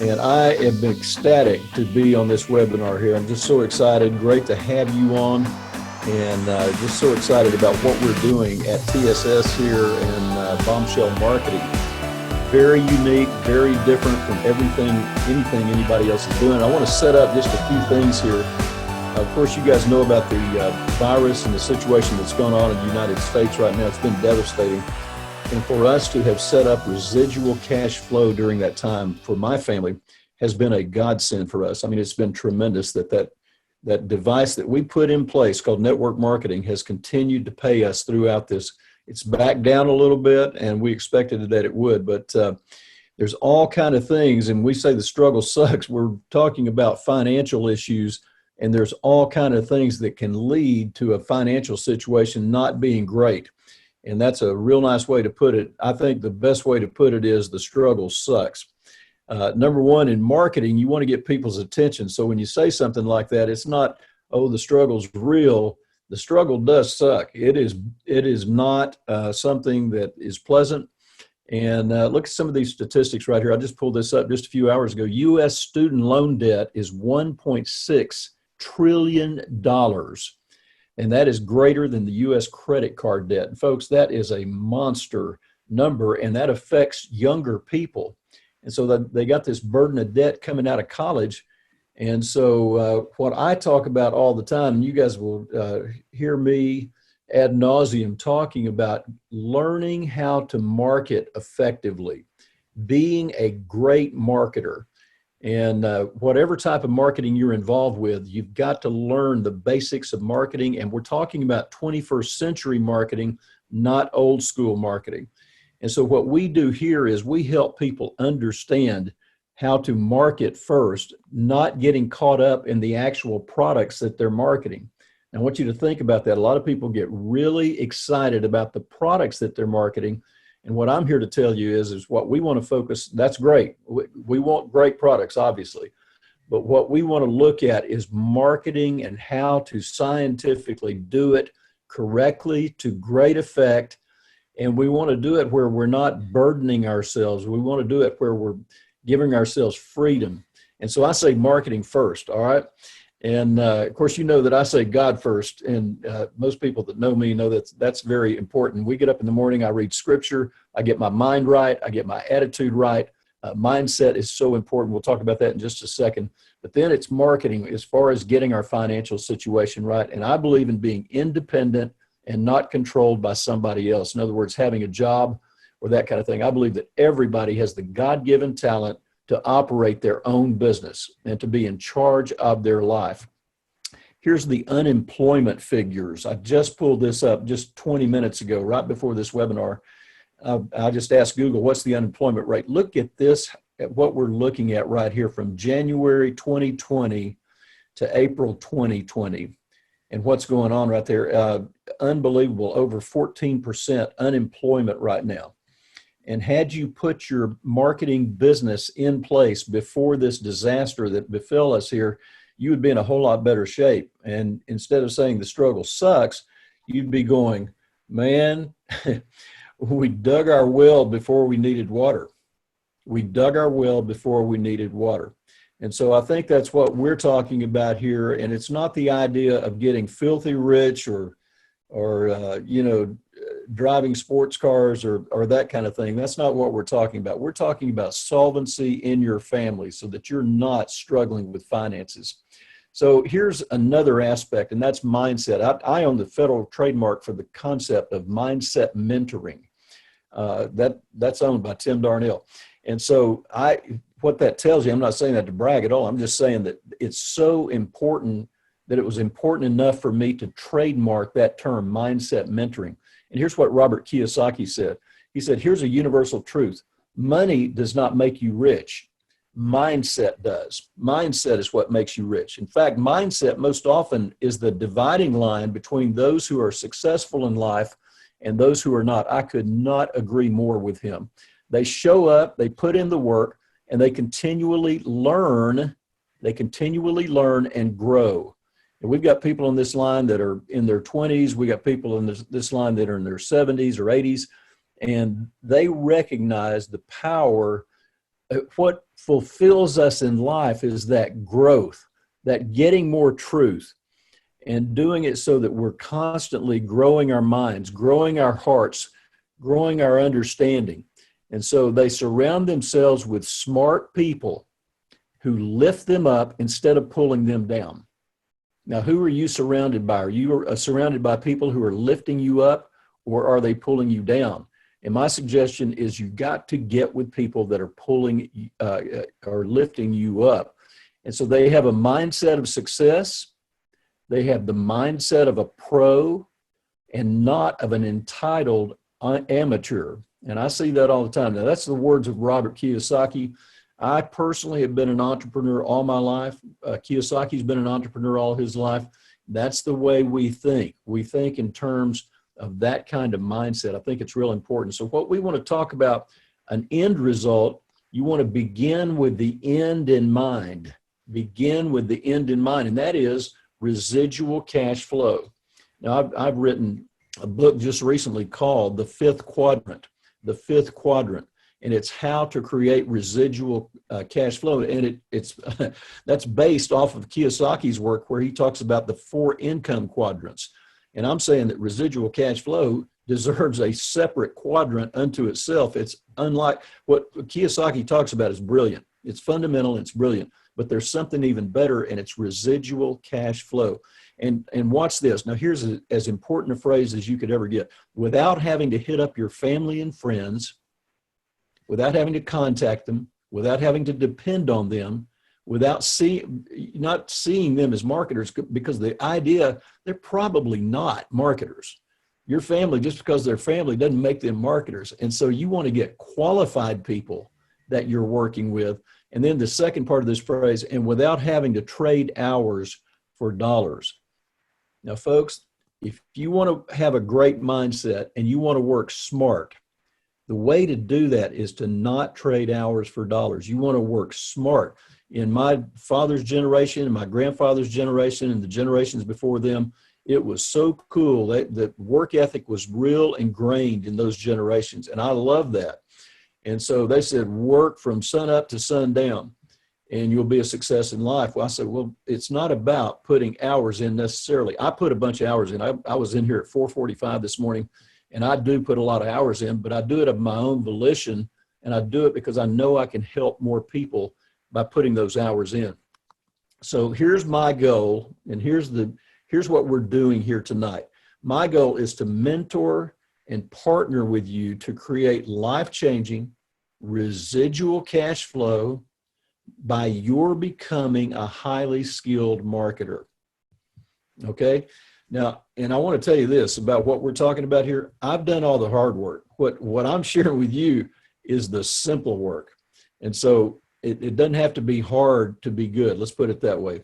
And I have been ecstatic to be on this webinar here. I'm just so excited. Great to have you on, and just so excited about what we're doing at TSS here in Bombshell Marketing. Very unique, very different from anything anybody else is doing. I want to set up just a few things here. Of course, you guys know about the virus and the situation that's going on in the United States right now. It's been devastating. And for us to have set up residual cash flow during that time for my family has been a godsend for us. I mean, it's been tremendous that device that we put in place called network marketing has continued to pay us throughout this. It's back down a little bit, and we expected that it would, but there's all kind of things, and we say the struggle sucks. We're talking about financial issues, and there's all kind of things that can lead to a financial situation not being great. And that's a real nice way to put it. I think the best way to put it is the struggle sucks. Number one, in marketing, you want to get people's attention. So when you say something like that, it's not, oh, the struggle's real. The struggle does suck. It is not something that is pleasant. And look at some of these statistics right here. I just pulled this up just a few hours ago. U.S. student loan debt is $1.6 trillion. And that is greater than the U.S. credit card debt. And folks, that is a monster number, and that affects younger people. And so they got this burden of debt coming out of college. And so what I talk about all the time, and you guys will hear me ad nauseum talking about learning how to market effectively, being a great marketer. And whatever type of marketing you're involved with, you've got to learn the basics of marketing. And we're talking about 21st century marketing, not old school marketing. And so what we do here is we help people understand how to market first, not getting caught up in the actual products that they're marketing. And I want you to think about that. A lot of people get really excited about the products that they're marketing. And what I'm here to tell you is what we want to focus. That's great. We want great products, obviously. But what we want to look at is marketing and how to scientifically do it correctly to great effect. And we want to do it where we're not burdening ourselves. We want to do it where we're giving ourselves freedom. And so I say marketing first, all right? And of course, you know that I say God first, and most people that know me know that's very important. We get up in the morning, I read scripture, I get my mind right, I get my attitude right. Mindset is so important. We'll talk about that in just a second. But then it's marketing as far as getting our financial situation right. And I believe in being independent and not controlled by somebody else. In other words, having a job or that kind of thing. I believe that everybody has the God-given talent to operate their own business and to be in charge of their life. Here's the unemployment figures. I just pulled this up just 20 minutes ago, right before this webinar. I just asked Google, what's the unemployment rate? Look at this, at what we're looking at right here from January 2020 to April 2020. And what's going on right there, unbelievable, over 14% unemployment right now. And had you put your marketing business in place before this disaster that befell us here, you would be in a whole lot better shape. And instead of saying the struggle sucks, you'd be going, man, we dug our well before we needed water. We dug our well before we needed water. And so I think that's what we're talking about here. And it's not the idea of getting filthy rich or driving sports cars or that kind of thing. That's not what we're talking about. We're talking about solvency in your family so that you're not struggling with finances. So here's another aspect, and that's mindset. I own the federal trademark for the concept of mindset mentoring. That's owned by Tim Darnell. And so what that tells you, I'm not saying that to brag at all. I'm just saying that it's so important that it was important enough for me to trademark that term, mindset mentoring. And here's what Robert Kiyosaki said. He said, here's a universal truth. Money does not make you rich. Mindset does. Mindset is what makes you rich. In fact, mindset most often is the dividing line between those who are successful in life and those who are not. I could not agree more with him. They show up, they put in the work, and they continually learn. They continually learn and grow. And we've got people on this line that are in their 20s. We got people in this line that are in their 70s or 80s, and they recognize the power. What fulfills us in life is that growth, that getting more truth, and doing it so that we're constantly growing our minds, growing our hearts, growing our understanding. And so they surround themselves with smart people who lift them up instead of pulling them down. Now, who are you surrounded by? Are you surrounded by people who are lifting you up, or are they pulling you down? And my suggestion is you got to get with people that are pulling or lifting you up. And so they have a mindset of success. They have the mindset of a pro and not of an entitled amateur. And I see that all the time. Now, that's the words of Robert Kiyosaki. I personally have been an entrepreneur all my life. Kiyosaki's been an entrepreneur all his life. That's the way we think. We think in terms of that kind of mindset. I think it's real important. So what we want to talk about, an end result, you want to begin with the end in mind. Begin with the end in mind, and that is residual cash flow. Now, I've written a book just recently called The Fifth Quadrant, and it's how to create residual cash flow. And it's that's based off of Kiyosaki's work, where he talks about the 4 income quadrants. And I'm saying that residual cash flow deserves a separate quadrant unto itself. It's unlike what Kiyosaki talks about is brilliant. It's fundamental, it's brilliant, but there's something even better, and it's residual cash flow. And watch this. Now, here's as important a phrase as you could ever get. Without having to hit up your family and friends, without having to contact them, without having to depend on them, without not seeing them as marketers, because the idea, they're probably not marketers. Your family, just because they're family, doesn't make them marketers. And so you want to get qualified people that you're working with. And then the second part of this phrase, and without having to trade hours for dollars. Now, folks, if you want to have a great mindset and you want to work smart, the way to do that is to not trade hours for dollars. You want to work smart. In my father's generation, and my grandfather's generation, and the generations before them, it was so cool that the work ethic was real ingrained in those generations. And I love that. And so they said, work from sun up to sundown, and you'll be a success in life. Well, I said, well, it's not about putting hours in necessarily. I put a bunch of hours in. I was in here at 4:45 this morning, and I do put a lot of hours in, but I do it of my own volition, and I do it because I know I can help more people by putting those hours in. So here's my goal, and here's what we're doing here tonight. My goal is to mentor and partner with you to create life-changing residual cash flow by your becoming a highly skilled marketer. Okay? Now, and I want to tell you this about what we're talking about here. I've done all the hard work. What I'm sharing with you is the simple work. And so it doesn't have to be hard to be good. Let's put it that way.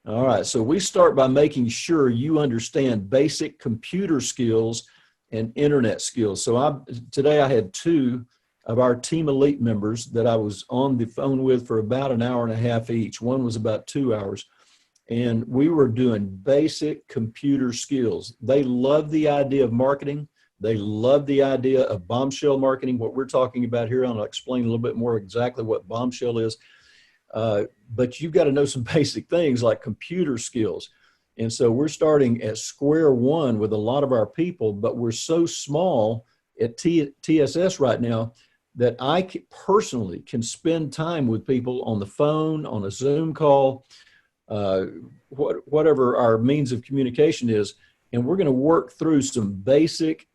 All right. So we start by making sure you understand basic computer skills and internet skills. So today I had 2 of our Team Elite members that I was on the phone with for about an hour and a half each. One was about 2 hours. And we were doing basic computer skills. They love the idea of marketing. They love the idea of bombshell marketing, what we're talking about here. I'll explain a little bit more exactly what bombshell is. But you've got to know some basic things like computer skills. And so we're starting at square one with a lot of our people, but we're so small at TSS right now that I personally can spend time with people on the phone, on a Zoom call, whatever our means of communication is, and we're going to work through some basic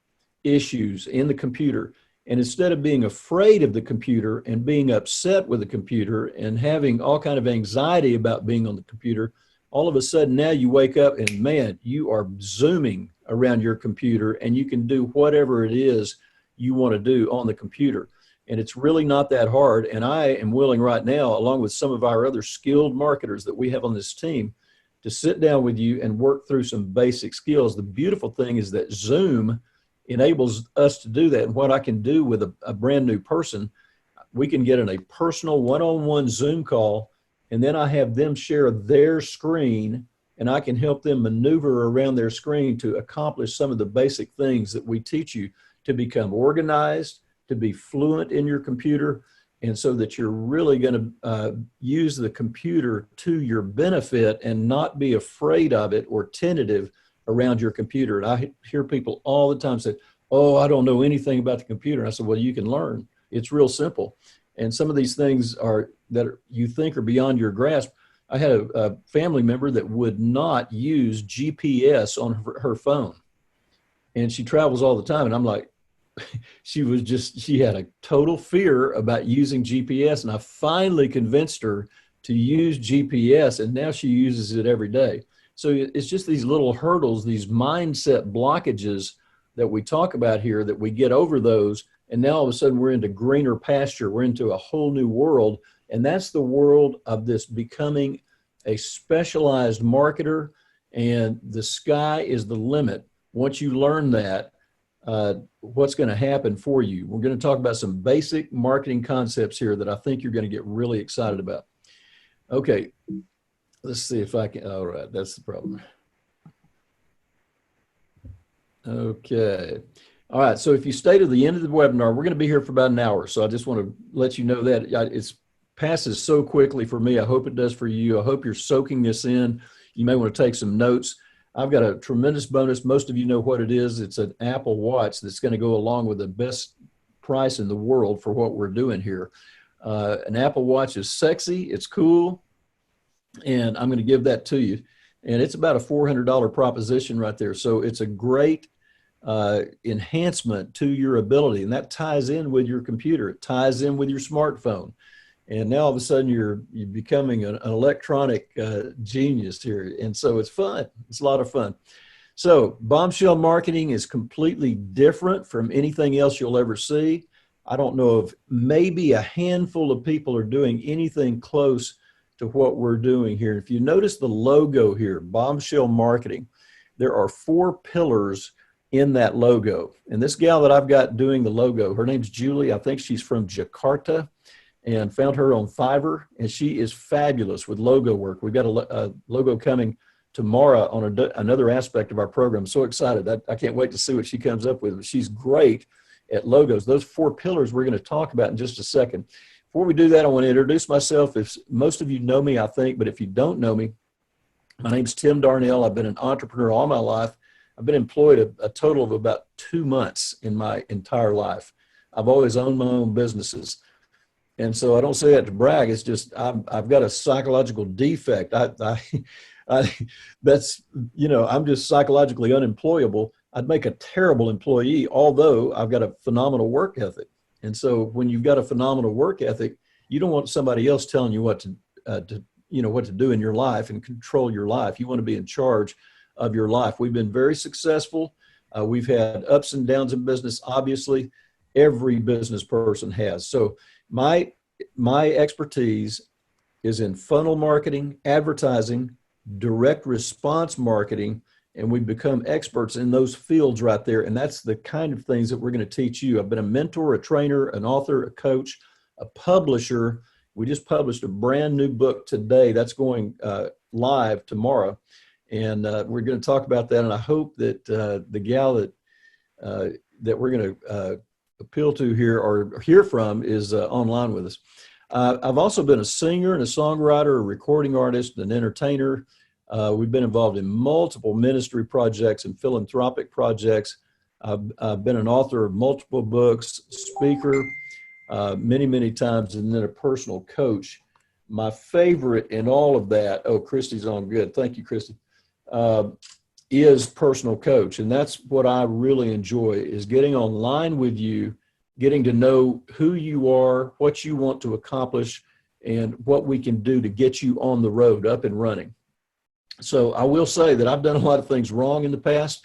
issues in the computer. And instead of being afraid of the computer and being upset with the computer and having all kind of anxiety about being on the computer, all of a sudden now you wake up and man, you are zooming around your computer and you can do whatever it is you want to do on the computer. And it's really not that hard. And I am willing right now, along with some of our other skilled marketers that we have on this team, to sit down with you and work through some basic skills. The beautiful thing is that Zoom enables us to do that. And what I can do with a brand new person, we can get in a personal one-on-one Zoom call, and then I have them share their screen, and I can help them maneuver around their screen to accomplish some of the basic things that we teach you to become organized, to be fluent in your computer, and so that you're really going to use the computer to your benefit and not be afraid of it or tentative around your computer. And I hear people all the time say, oh, I don't know anything about the computer. And I said, well, you can learn. It's real simple. And some of these things you think are beyond your grasp. I had a family member that would not use GPS on her phone. And she travels all the time. And I'm like, she had a total fear about using GPS. And I finally convinced her to use GPS. And now she uses it every day. So it's just these little hurdles, these mindset blockages that we talk about here, that we get over those. And now all of a sudden we're into greener pasture. We're into a whole new world. And that's the world of this becoming a specialized marketer. And the sky is the limit. Once you learn that, what's going to happen for you. We're going to talk about some basic marketing concepts here that I think you're going to get really excited about. Okay, let's see if I can. All right, that's the problem. Okay. All right, so if you stay to the end of the webinar, we're going to be here for about an hour. So I just want to let you know that it passes so quickly for me. I hope it does for you. I hope you're soaking this in. You may want to take some notes. I've got a tremendous bonus. Most of you know what it is. It's an Apple Watch that's going to go along with the best price in the world for what we're doing here. An Apple Watch is sexy, it's cool, and I'm going to give that to you. And it's about a $400 proposition right there. So it's a great enhancement to your ability, and that ties in with your computer. It ties in with your smartphone. And now all of a sudden you're becoming an electronic genius here. And so it's fun. It's a lot of fun. So bombshell marketing is completely different from anything else you'll ever see. I don't know if maybe a handful of people are doing anything close to what we're doing here. If you notice the logo here, bombshell marketing, there are 4 pillars in that logo. And this gal that I've got doing the logo, her name's Julie. I think she's from Jakarta. And found her on Fiverr, and she is fabulous with logo work. We've got a logo coming tomorrow on another aspect of our program. I'm so excited. I can't wait to see what she comes up with. She's great at logos. Those 4 pillars we're going to talk about in just a second. Before we do that, I want to introduce myself. If most of you know me, I think, but if you don't know me, my name's Tim Darnell. I've been an entrepreneur all my life. I've been employed a total of about 2 months in my entire life. I've always owned my own businesses. And so I don't say that to brag. It's just I've got a psychological defect. That's, I'm just psychologically unemployable. I'd make a terrible employee, although I've got a phenomenal work ethic. And so when you've got a phenomenal work ethic, you don't want somebody else telling you what to do in your life and control your life. You want to be in charge of your life. We've been very successful. We've had ups and downs in business. Obviously, every business person has. So my expertise is in funnel marketing, advertising, direct response marketing, and we've become experts in those fields right there. And that's the kind of things that we're going to teach you. I've been a mentor, a trainer, an author, a coach, a publisher. We just published a brand new book today. That's going live tomorrow. And we're going to talk about that. And I hope that the gal that we're going to appeal to here or hear from is online with us. I've also been a singer and a songwriter, a recording artist, an entertainer. We've been involved in multiple ministry projects and philanthropic projects. I've been an author of multiple books, speaker many, many times, and then a personal coach. My favorite in all of that, oh, Christy's on good. Thank you, Christy, is personal coach. And that's what I really enjoy, is getting online with you, getting to know who you are, what you want to accomplish, and what we can do to get you on the road, up and running. So I will say that I've done a lot of things wrong in the past,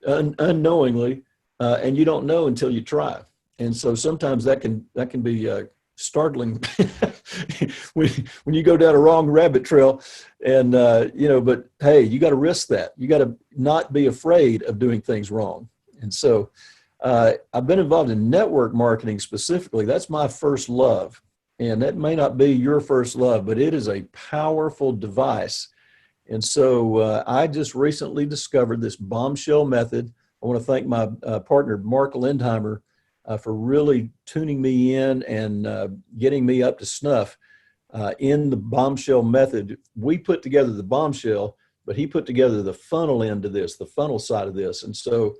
unknowingly, and you don't know until you try. And so sometimes that can be startling when you go down a wrong rabbit trail, and but hey, you got to risk that. You got to not be afraid of doing things wrong. And so I've been involved in network marketing specifically. That's my first love. And that may not be your first love, but it is a powerful device. And so I just recently discovered this bombshell method. I want to thank my partner, Mark Lindheimer, for really tuning me in and getting me up to snuff in the bombshell method. We put together the bombshell, but he put together the funnel end of this, the funnel side of this. And so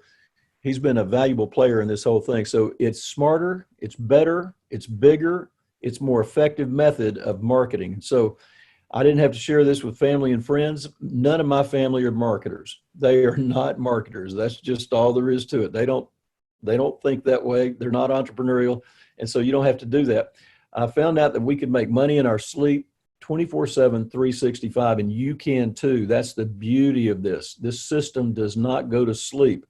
he's been a valuable player in this whole thing. So it's smarter, it's better, it's bigger, it's more effective method of marketing. So I didn't have to share this with family and friends. None of my family are marketers. They are not marketers. That's just all there is to it. They don't think that way. They're not entrepreneurial. And so you don't have to do that. I found out that we could make money in our sleep 24/7, 365, and you can too. That's the beauty of this. This system does not go to sleep.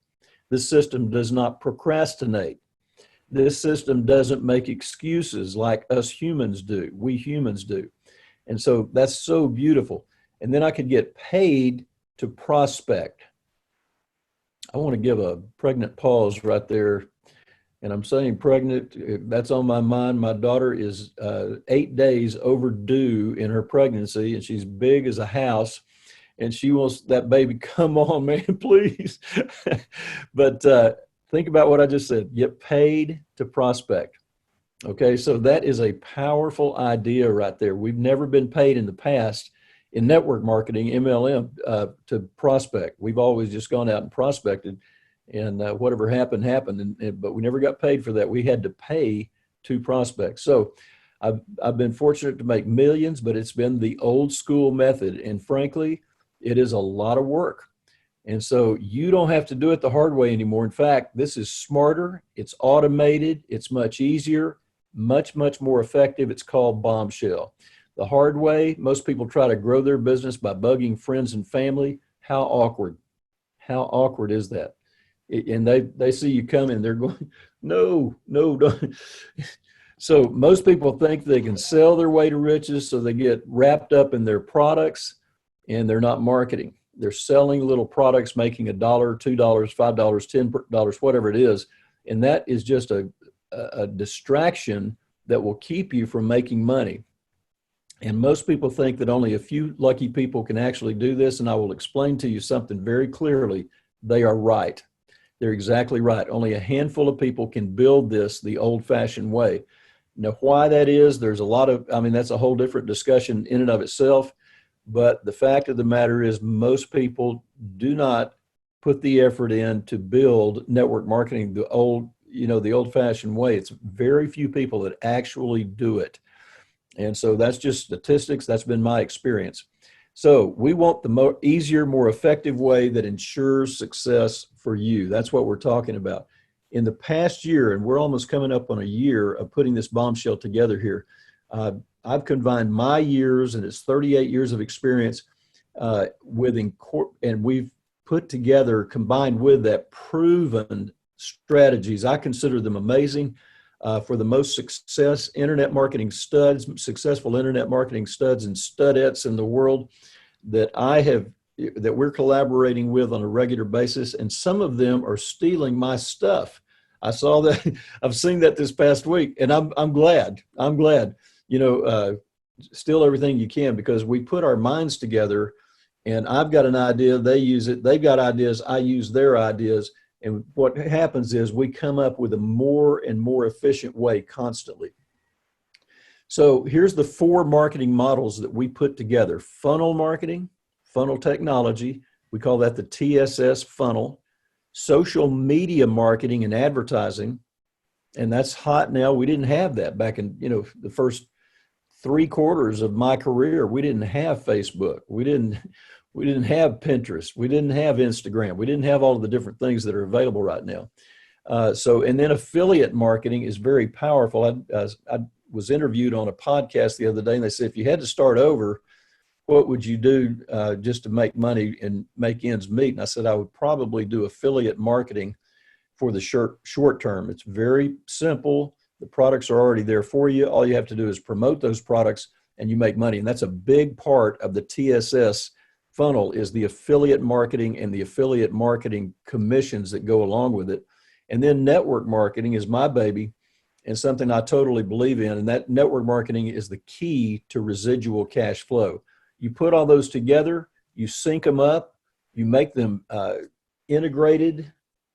This system does not procrastinate. This system doesn't make excuses like us humans do. We humans do. And so that's so beautiful. And then I could get paid to prospect. I want to give a pregnant pause right there. And I'm saying pregnant, that's on my mind. My daughter is 8 days overdue in her pregnancy, and she's big as a house. And she wants that baby, come on, man, please. But think about what I just said. Get paid to prospect. Okay, so that is a powerful idea right there. We've never been paid in the past in network marketing, MLM, to prospect. We've always just gone out and prospected, and whatever happened, happened. But we never got paid for that. We had to pay to prospect. So I've been fortunate to make millions, but it's been the old school method. And frankly, it is a lot of work. And so you don't have to do it the hard way anymore. In fact, this is smarter. It's automated. It's much easier. Much, much more effective. It's called Bombshell. The hard way, most people try to grow their business by bugging friends and family. How awkward. How awkward is that? And they see you come in, they're going, no, don't. So most people think they can sell their way to riches, so they get wrapped up in their products, and they're not marketing. They're selling little products, making $1, $2, $5, $10, whatever it is. And that is just a distraction that will keep you from making money. And most people think that only a few lucky people can actually do this. And I will explain to you something very clearly. They are right. They're exactly right. Only a handful of people can build this the old-fashioned way. Now, why that is, there's a lot of, that's a whole different discussion in and of itself. But the fact of the matter is most people do not put the effort in to build network marketing the old-fashioned way. It's very few people that actually do it. And so that's just statistics. That's been my experience. So we want the easier, more effective way that ensures success for you. That's what we're talking about. In the past year, and we're almost coming up on a year of putting this bombshell together here, I've combined my years, and it's 38 years of experience and we've put together, combined with that, proven strategies. I consider them amazing for the most successful internet marketing studs and studettes in the world that we're collaborating with on a regular basis. And some of them are stealing my stuff. I saw that. I've seen that this past week, and I'm glad. Steal everything you can, because we put our minds together, and I've got an idea, they use it. They've got ideas, I use their ideas. And what happens is we come up with a more and more efficient way constantly. So here's the 4 marketing models that we put together. Funnel marketing, funnel technology. We call that the TSS funnel. Social media marketing and advertising. And that's hot now. We didn't have that back in, the first 3 quarters of my career. We didn't have Facebook. We didn't have Pinterest. We didn't have Instagram. We didn't have all of the different things that are available right now. And then affiliate marketing is very powerful. I was interviewed on a podcast the other day, and they said, if you had to start over, what would you do just to make money and make ends meet? And I said, I would probably do affiliate marketing for the short term. It's very simple. The products are already there for you. All you have to do is promote those products, and you make money. And that's a big part of the TSS funnel, is the affiliate marketing and the affiliate marketing commissions that go along with it. And then network marketing is my baby, and something I totally believe in. And that network marketing is the key to residual cash flow. You put all those together, you sync them up, you make them integrated,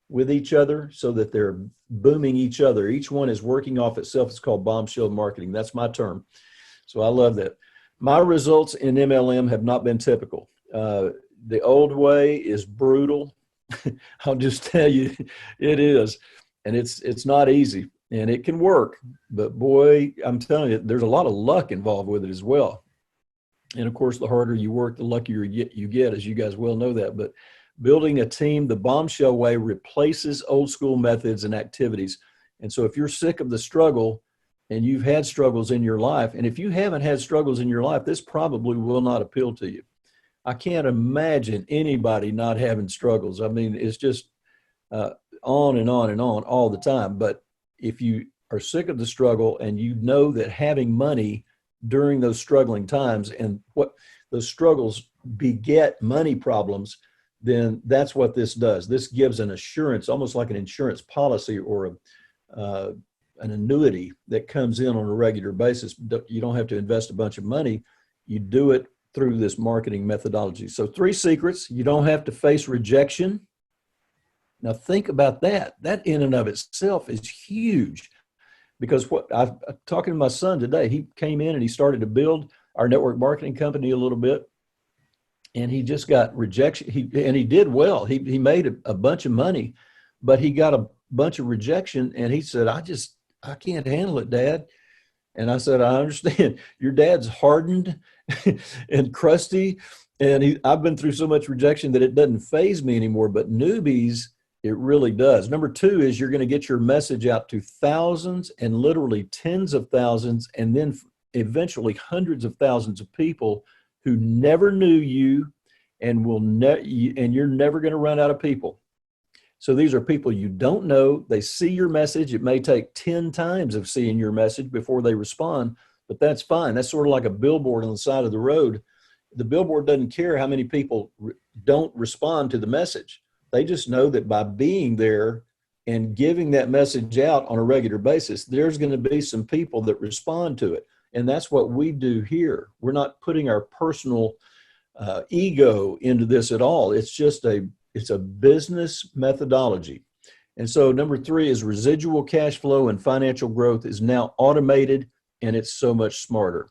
with each other so that they're booming each other. Each one is working off itself. It's called bombshell marketing. That's my term. So I love that. My results in MLM have not been typical. The old way is brutal. I'll just tell you, it is. And it's not easy, and it can work. But boy, I'm telling you, there's a lot of luck involved with it as well. And of course, the harder you work, the luckier you get, as you guys well know that. But building a team, the bombshell way replaces old school methods and activities. And so if you're sick of the struggle and you've had struggles in your life, and if you haven't had struggles in your life, this probably will not appeal to you. I can't imagine anybody not having struggles. I mean, it's just on and on and on all the time. But if you are sick of the struggle and you know that having money during those struggling times and what those struggles beget money problems, then that's what this does. This gives an assurance, almost like an insurance policy or an annuity that comes in on a regular basis. You don't have to invest a bunch of money. You do it through this marketing methodology. So 3 secrets: you don't have to face rejection. Now think about that. That in and of itself is huge, because what I'm talking to my son today, he came in and he started to build our network marketing company a little bit, and he just got rejection. He did well. He made a bunch of money, but he got a bunch of rejection, and he said, I can't handle it, Dad. And I said, I understand. Your dad's hardened and crusty, and I've been through so much rejection that it doesn't faze me anymore. But newbies, it really does. Number 2 is you're going to get your message out to thousands and literally tens of thousands, and then eventually hundreds of thousands of people who never knew you, and and you're never going to run out of people. So these are people you don't know. They see your message. It may take 10 times of seeing your message before they respond, but that's fine. That's sort of like a billboard on the side of the road. The billboard doesn't care how many people don't respond to the message. They just know that by being there and giving that message out on a regular basis, there's going to be some people that respond to it. And that's what we do here. We're not putting our personal ego into this at all. It's a business methodology. And so number 3 is residual cash flow and financial growth is now automated, and it's so much smarter.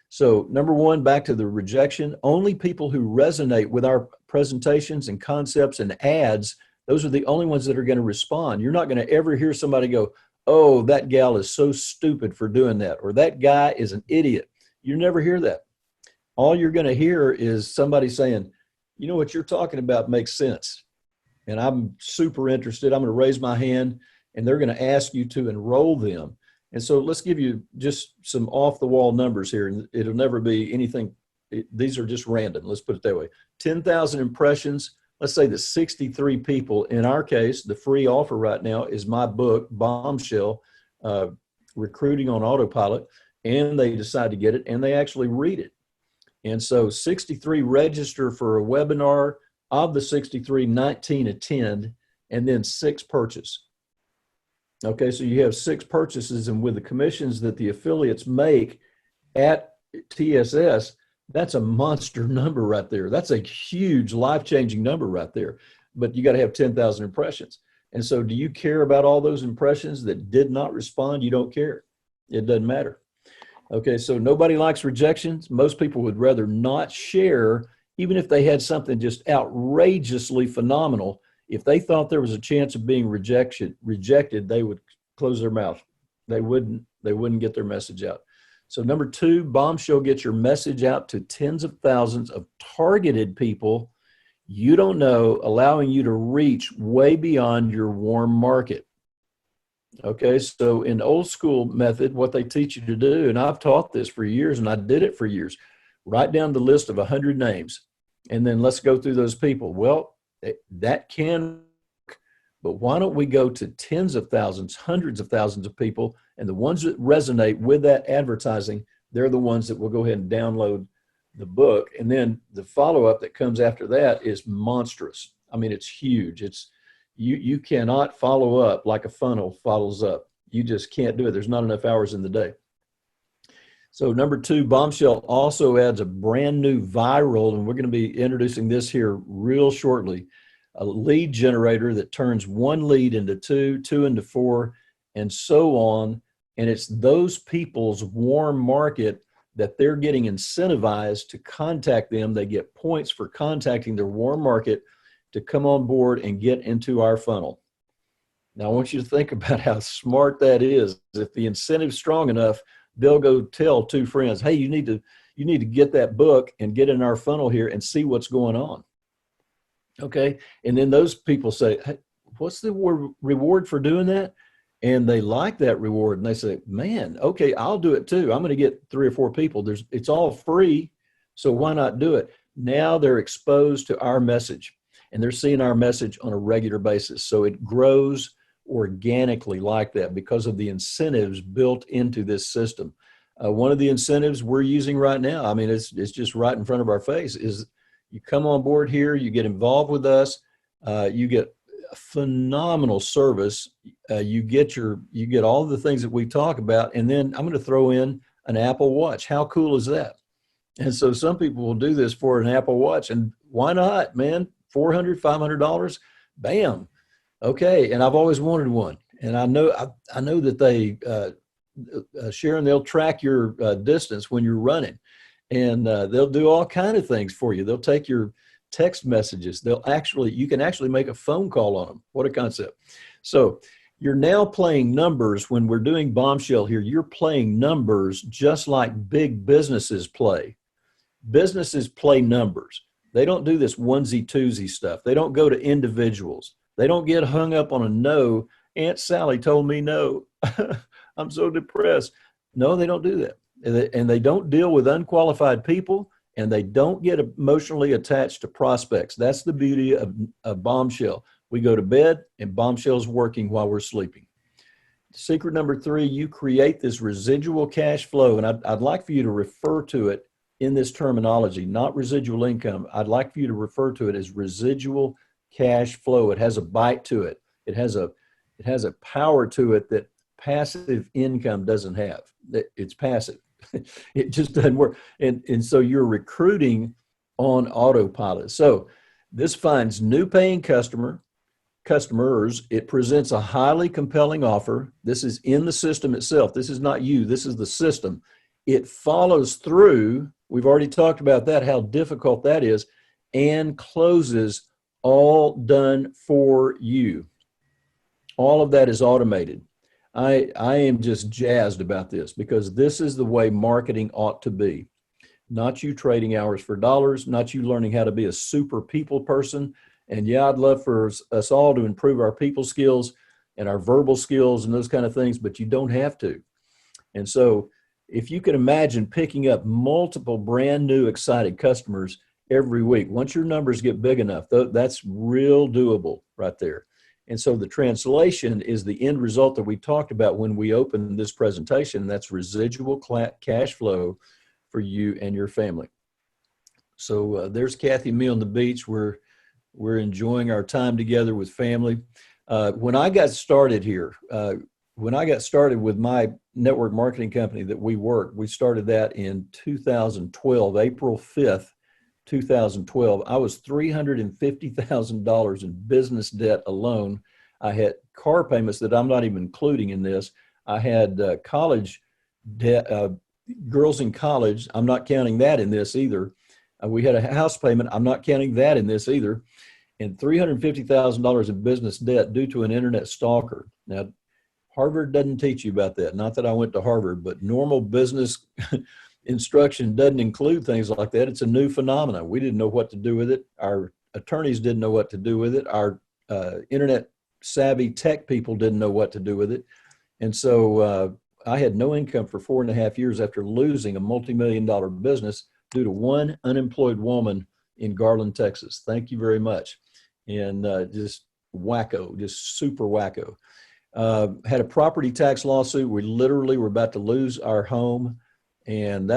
So number 1, back to the rejection, only people who resonate with our presentations and concepts and ads, those are the only ones that are going to respond. You're not going to ever hear somebody go, oh, that gal is so stupid for doing that, or that guy is an idiot. You never hear that. All you're going to hear is somebody saying, you know, what you're talking about makes sense, and I'm super interested. I'm going to raise my hand, and they're going to ask you to enroll them. And so let's give you just some off-the-wall numbers here, and it'll never be anything. These are just random. Let's put it that way. 10,000 impressions. Let's say that 63 people, in our case, the free offer right now is my book, Bombshell, Recruiting on Autopilot, and they decide to get it, and they actually read it. And so 63 register for a webinar. Of the 63, 19 attend, and then 6 purchase. Okay, so you have 6 purchases, and with the commissions that the affiliates make at TSS, that's a monster number right there. That's a huge life-changing number right there. But you got to have 10,000 impressions. And so do you care about all those impressions that did not respond? You don't care. It doesn't matter. Okay, so nobody likes rejections. Most people would rather not share, even if they had something just outrageously phenomenal. If they thought there was a chance of being rejected, they would close their mouth. They wouldn't get their message out. So number 2, Bombshell gets your message out to tens of thousands of targeted people you don't know, allowing you to reach way beyond your warm market. Okay, so in old school method, what they teach you to do, and I've taught this for years and I did it for years, write down the list of 100 names and then let's go through those people. Well, that can work, but why don't we go to tens of thousands, hundreds of thousands of people, and the ones that resonate with that advertising, they're the ones that will go ahead and download the book. And then the follow-up that comes after that is monstrous. I mean, it's huge. You cannot follow up like a funnel follows up. You just can't do it. There's not enough hours in the day. So number 2, Bombshell also adds a brand new viral, and we're going to be introducing this here real shortly, a lead generator that turns one lead into two, two into four, and so on. And it's those people's warm market that they're getting incentivized to contact them. They get points for contacting their warm market to come on board and get into our funnel. Now, I want you to think about how smart that is. If the incentive's strong enough, they'll go tell two friends, hey, you need to get that book and get in our funnel here and see what's going on. Okay. And then those people say, hey, what's the reward for doing that? And they like that reward. And they say, man, okay, I'll do it too. I'm going to get 3 or 4 people. It's all free. So why not do it? Now they're exposed to our message and they're seeing our message on a regular basis. So it grows organically like that because of the incentives built into this system. One of the incentives we're using right now, I mean, it's just right in front of our face, is you come on board here, you get involved with us, you get phenomenal service, you get all the things that we talk about, and then I'm going to throw in an Apple Watch. How cool is that? And so some people will do this for an Apple Watch, and why not, man? $400, $500, bam. Okay, and I've always wanted one, and I know that they, Sharon, they'll track your distance when you're running, and they'll do all kind of things for you. They'll take your text messages. You can actually make a phone call on them. What a concept! So you're now playing numbers when we're doing Bombshell here. You're playing numbers just like big businesses play. Businesses play numbers. They don't do this onesie twosie stuff. They don't go to individuals. They don't get hung up on a no. Aunt Sally told me no. I'm so depressed. No, they don't do that. And they don't deal with unqualified people, and they don't get emotionally attached to prospects. That's the beauty of Bombshell. We go to bed and Bombshell's working while we're sleeping. Secret number 3, you create this residual cash flow. And I'd like for you to refer to it in this terminology, not residual income. I'd like for you to refer to it as residual cash flow. It has a bite to it. It has a power to it that passive income doesn't have. It's passive. It just doesn't work. And so you're recruiting on autopilot. So this finds new paying customers. It presents a highly compelling offer. This is in the system itself. This is not you. This is the system. It follows through. We've already talked about that, how difficult that is, and closes, all done for you. All of that is automated. I am just jazzed about this because this is the way marketing ought to be. Not you trading hours for dollars, not you learning how to be a super people person. And yeah, I'd love for us all to improve our people skills and our verbal skills and those kind of things, but you don't have to. And so if you can imagine picking up multiple brand new excited customers every week, once your numbers get big enough, that's real doable right there. And so the translation is the end result that we talked about when we opened this presentation. That's residual cash flow for you and your family. So there's Kathy and me on the beach. We're enjoying our time together with family. When I got started here, when I got started with my network marketing company that we started that in 2012, April 5th, 2012, I was $350,000 in business debt alone. I had car payments that I'm not even including in this. I had college debt, girls in college. I'm not counting that in this either. We had a house payment. I'm not counting that in this either. And $350,000 in business debt due to an internet stalker. Now, Harvard doesn't teach you about that. Not that I went to Harvard, but normal business instruction doesn't include things like that. It's a new phenomenon. We didn't know what to do with it. Our attorneys didn't know what to do with it. Our internet savvy tech people didn't know what to do with it. And so I had no income for 4.5 years after losing a multi-million-dollar business due to one unemployed woman in Garland, Texas. Thank you very much. And just wacko, just super wacko. Had a property tax lawsuit. We literally were about to lose our home. And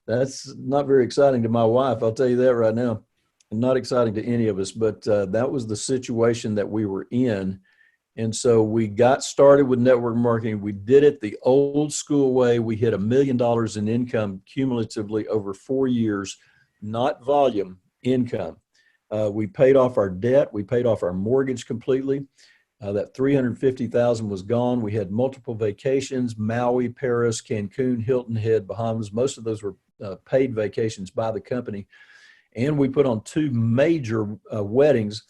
that's not very exciting to my wife. I'll tell you that right now. And not exciting to any of us, but that was the situation that we were in. And so we got started with network marketing. We did it the old school way. We hit $1 million in income cumulatively over 4 years, not volume, income. We paid off our debt. We paid off our mortgage completely. That 350,000 was gone. We had multiple vacations: Maui, Paris, Cancun, Hilton Head, Bahamas. Most of those were paid vacations by the company. And we put on two major weddings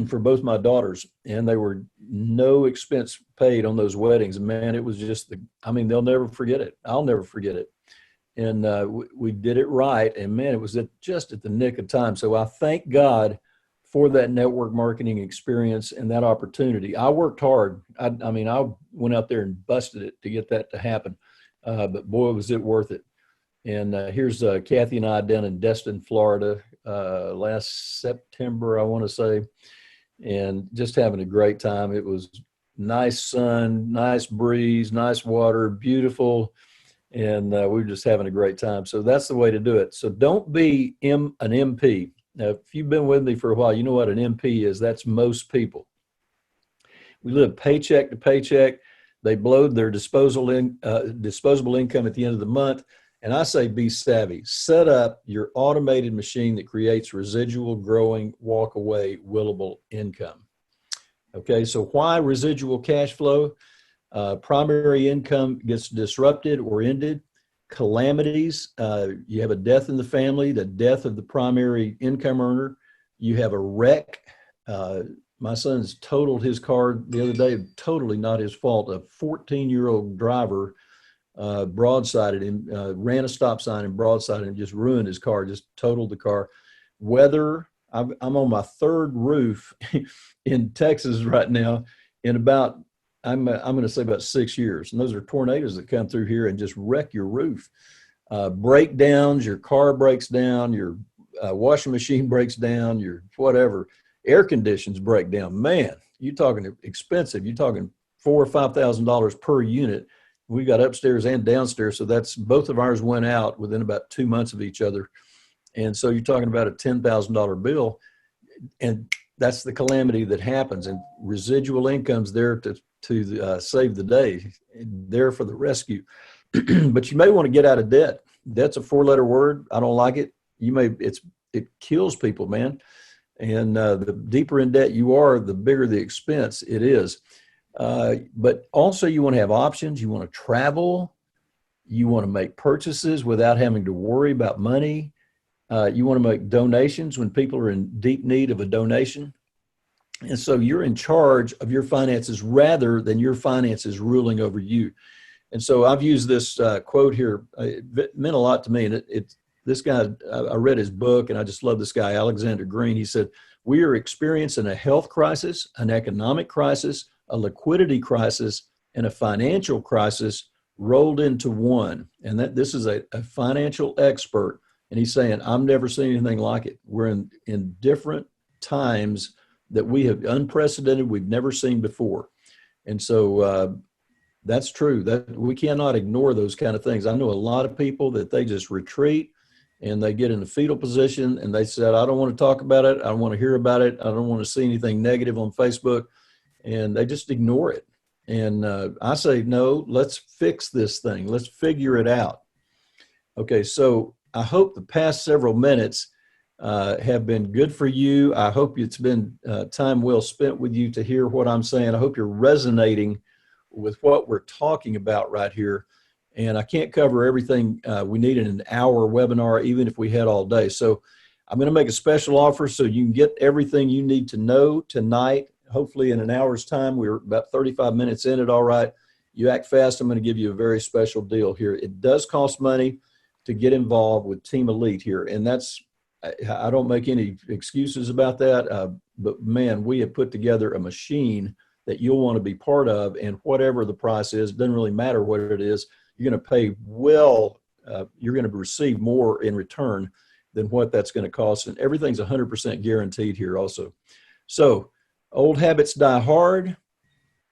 for both my daughters, and they were no expense paid on those weddings. Man, it was just they'll never forget it. I'll never forget it. And we did it right. And man, it was just at the nick of time. So I thank God for that network marketing experience and that opportunity. I worked hard. I went out there and busted it to get that to happen. But boy, was it worth it. And here's Kathy and I down in Destin, Florida, last September, I want to say, and just having a great time. It was nice sun, nice breeze, nice water, beautiful. And we were just having a great time. So that's the way to do it. So don't be an MP. Now, if you've been with me for a while, you know what an MP is. That's most people. We live paycheck to paycheck. They blow their disposable income at the end of the month. And I say be savvy. Set up your automated machine that creates residual, growing, walk away, willable income. Okay, so why residual cash flow? Primary income gets disrupted or ended. Calamities, you have a death in the family, the death of the primary income earner. You have a wreck. My son's totaled his car the other day, totally not his fault. A 14-year-old driver broadsided him, ran a stop sign and broadsided him, just ruined his car, just totaled the car. Weather, I'm on my third roof in Texas right now in about, I'm going to say about 6 years. And those are tornadoes that come through here and just wreck your roof. Breakdowns, your car breaks down, your washing machine breaks down, your whatever, air conditions break down. Man, you're talking expensive. You're talking $4,000 or $5,000 per unit. We got upstairs and downstairs. So that's, both of ours went out within about 2 months of each other. And so you're talking about a $10,000 bill. And that's the calamity that happens. And residual income's there to save the day, there for the rescue. But you may want to get out of debt. Debt's a 4-letter word. I don't like it. It kills people, man. And the deeper in debt you are, the bigger the expense it is. But also you want to have options. You want to travel. You want to make purchases without having to worry about money. You want to make donations when people are in deep need of a donation. And so you're in charge of your finances rather than your finances ruling over you. And so I've used this quote here. It meant a lot to me. And this guy, I read his book and I just love this guy, Alexander Green. He said, we are experiencing a health crisis, an economic crisis, a liquidity crisis, and a financial crisis rolled into one. And this is a financial expert. And he's saying, I've never seen anything like it. We're in different times that we have unprecedented, we've never seen before. And so that's true. That we cannot ignore those kind of things. I know a lot of people that they just retreat and they get in the fetal position and they said, I don't want to talk about it. I don't want to hear about it. I don't want to see anything negative on Facebook. And they just ignore it. And I say, no, let's fix this thing. Let's figure it out. Okay, so I hope the past several minutes have been good for you. I hope it's been time well spent with you to hear what I'm saying. I hope you're resonating with what we're talking about right here. And I can't cover everything we need in an hour webinar, even if we had all day. So I'm going to make a special offer so you can get everything you need to know tonight. Hopefully in an hour's time. We're about 35 minutes in it. All right. You act fast. I'm going to give you a very special deal here. It does cost money to get involved with Team Elite here. And I don't make any excuses about that. But man, we have put together a machine that you'll want to be part of, and whatever the price is, doesn't really matter what it is. You're going to pay you're going to receive more in return than what that's going to cost. And everything's 100% guaranteed here also. So old habits die hard.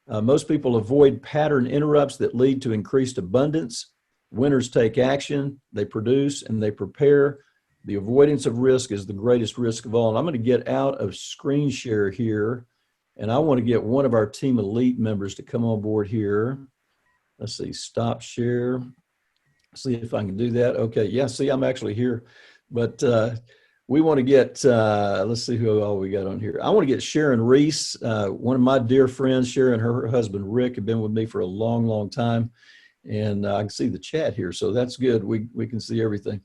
Most people avoid pattern interrupts that lead to increased abundance. Winners take action, they produce, and they prepare. The avoidance of risk is the greatest risk of all. And I'm going to get out of screen share here, and I want to get one of our Team Elite members to come on board here. Let's see, stop share. See if I can do that. Okay, yeah, see, I'm actually here. But we want to get, let's see who all we got on here. I want to get Sharon Reese, one of my dear friends. Sharon, her husband Rick have been with me for a long, long time. And I can see the chat here, so that's good. We can see everything.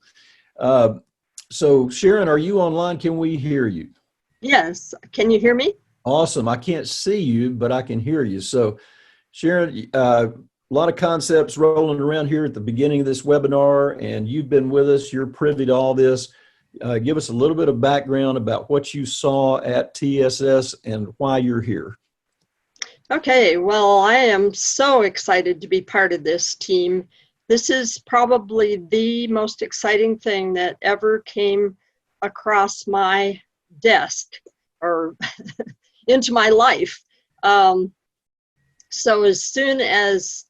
So Sharon, are you online? Can we hear you? Yes. Can you hear me? Awesome. I can't see you, but I can hear you. So Sharon, a lot of concepts rolling around here at the beginning of this webinar, and you've been with us. You're privy to all this. Give us a little bit of background about what you saw at TSS and why you're here. Okay, well, I am so excited to be part of this team. This is probably the most exciting thing that ever came across my desk or into my life. So as soon as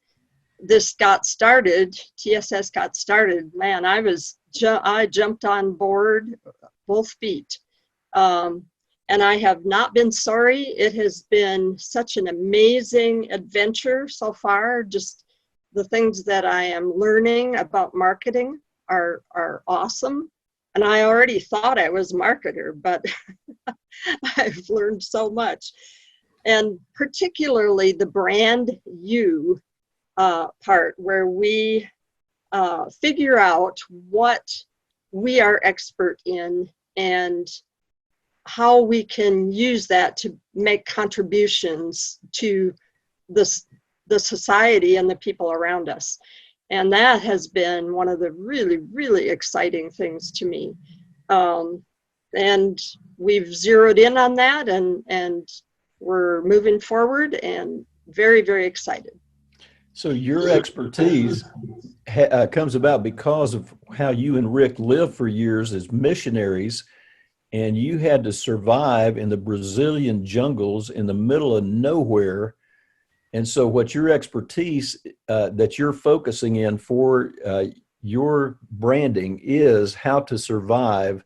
this got started, TSS got started, man, I jumped on board both feet. And I have not been sorry. It has been such an amazing adventure so far. Just the things that I am learning about marketing are awesome. And I already thought I was a marketer, but I've learned so much. And particularly the brand you part, where we figure out what we are expert in and how we can use that to make contributions to the society and the people around us. And that has been one of the really, really exciting things to me. And we've zeroed in on that, and we're moving forward and very, very excited. So your expertise comes about because of how you and Rick lived for years as missionaries, and you had to survive in the Brazilian jungles in the middle of nowhere. And so what your expertise that you're focusing in for your branding is how to survive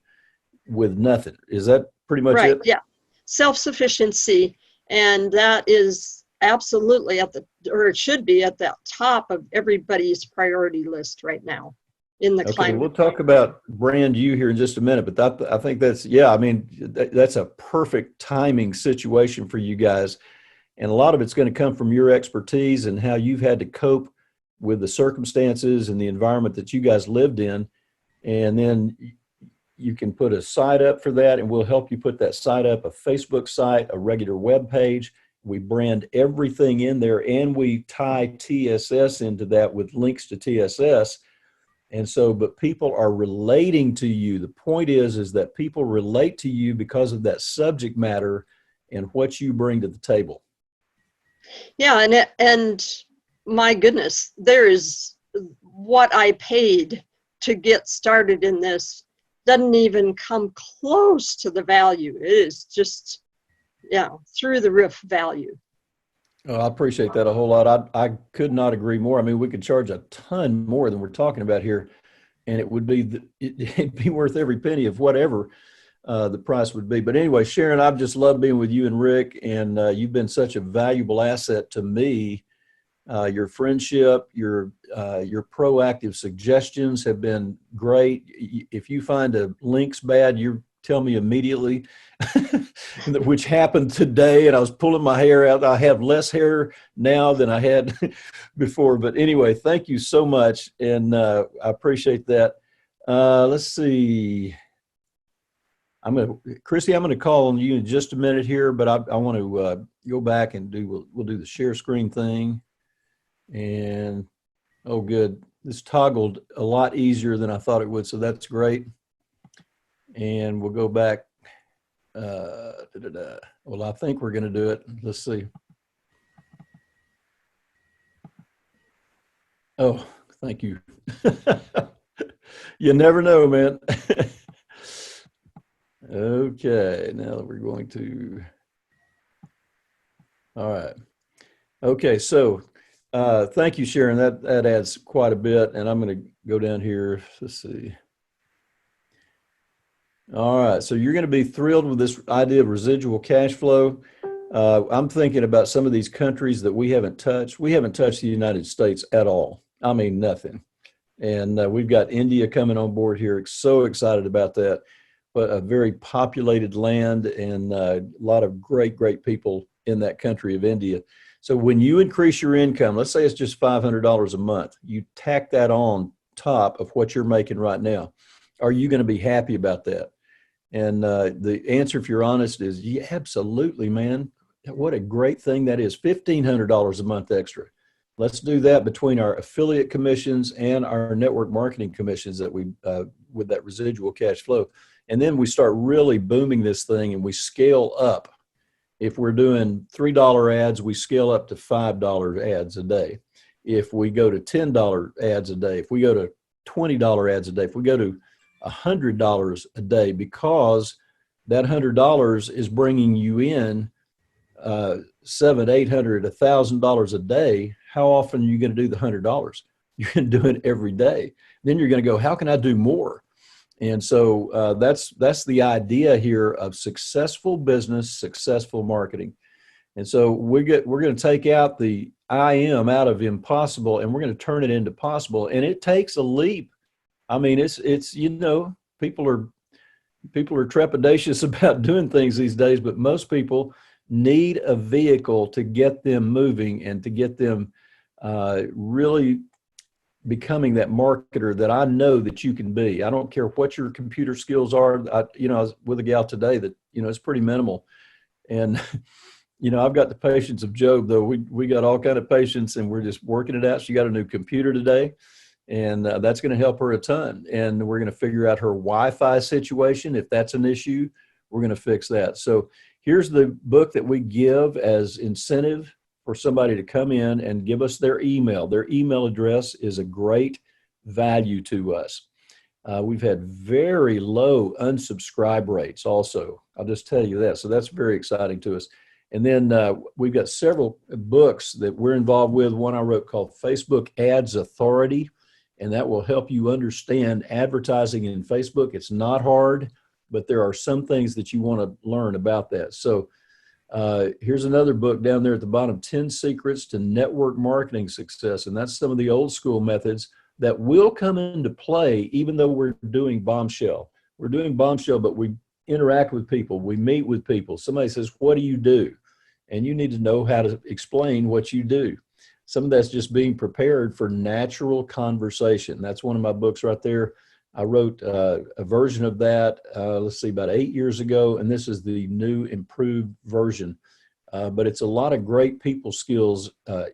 with nothing. Is that pretty much right? It? Yeah. Self-sufficiency. And that is absolutely it should be at the top of everybody's priority list right now in the climate. We'll talk about brand you here in just a minute, but I think that's, yeah, I mean, that's a perfect timing situation for you guys. And a lot of it's going to come from your expertise and how you've had to cope with the circumstances and the environment that you guys lived in. And then you can put a site up for that, and we'll help you put that site up, a Facebook site, a regular web page. We brand everything in there, and we tie TSS into that with links to TSS. And so, but people are relating to you. The point is that people relate to you because of that subject matter and what you bring to the table. Yeah, and my goodness, there is what I paid to get started in this doesn't even come close to the value. It is just, through the roof value. Oh, I appreciate that a whole lot. I could not agree more. I mean, we could charge a ton more than we're talking about here, and it would be it'd be worth every penny of whatever the price would be. But anyway, Sharon, I've just loved being with you and Rick, and you've been such a valuable asset to me. Your friendship, your proactive suggestions have been great. If you find a link's bad, you tell me immediately, which happened today, and I was pulling my hair out. I have less hair now than I had before. But anyway, thank you so much, and I appreciate that. Let's see. Chrissy, I'm going to call on you in just a minute here, but I want to go back and we'll do the share screen thing. And, oh, good. This toggled a lot easier than I thought it would, so that's great. And we'll go back. Well, I think we're going to do it. Let's see. Oh, thank you. You never know, man. Okay, now we're going to. All right. Okay, so thank you, Sharon. That adds quite a bit, and I'm going to go down here. Let's see. All right, so you're going to be thrilled with this idea of residual cash flow. I'm thinking about some of these countries that we haven't touched. We haven't touched the United States at all. I mean, nothing. And we've got India coming on board here. So excited about that. but a very populated land and a lot of great people in that country of India. So when you increase your income, let's say it's just $500 a month, you tack that on top of what you're making right now. Are you going to be happy about that? And the answer, if you're honest, is yeah, absolutely, man. What a great thing that is. $1,500 a month extra. Let's do that between our affiliate commissions and our network marketing commissions that we, with that residual cash flow. And then we start really booming this thing and we scale up. If we're doing $3 ads, we scale up to $5 ads a day. If we go to $10 ads a day, if we go to $20 ads a day, if we go to $100 a day, because that $100 is bringing you in $700, $800, $1,000 a day. How often are you going to do the $100? You're going to do it every day. Then you're going to go, how can I do more? And so that's the idea here of successful business, successful marketing. And so we're going to take out the I am out of impossible, and we're going to turn it into possible. And it takes a leap. I mean, it's you know, people are trepidatious about doing things these days, but most people need a vehicle to get them moving and to get them really becoming that marketer that I know that you can be. I don't care what your computer skills are. I was with a gal today that, it's pretty minimal. And, I've got the patience of Job, though. We got all kind of patience and we're just working it out. She got a new computer today and that's going to help her a ton. And we're going to figure out her Wi-Fi situation. If that's an issue, we're going to fix that. So here's the book that we give as incentive for somebody to come in and give us their email. Their email address is a great value to us. We've had very low unsubscribe rates also. I'll just tell you that. So that's very exciting to us. And then we've got several books that we're involved with. One I wrote called Facebook Ads Authority, and that will help you understand advertising in Facebook. It's not hard, but there are some things that you want to learn about that. So here's another book down there at the bottom, 10 Secrets to Network Marketing Success. And that's some of the old school methods that will come into play, even though we're doing Bombshell. We're doing Bombshell, but we interact with people. We meet with people. Somebody says, what do you do? And you need to know how to explain what you do. Some of that's just being prepared for natural conversation. That's one of my books right there. I wrote a version of that, about 8 years ago, and this is the new improved version. But it's a lot of great people skills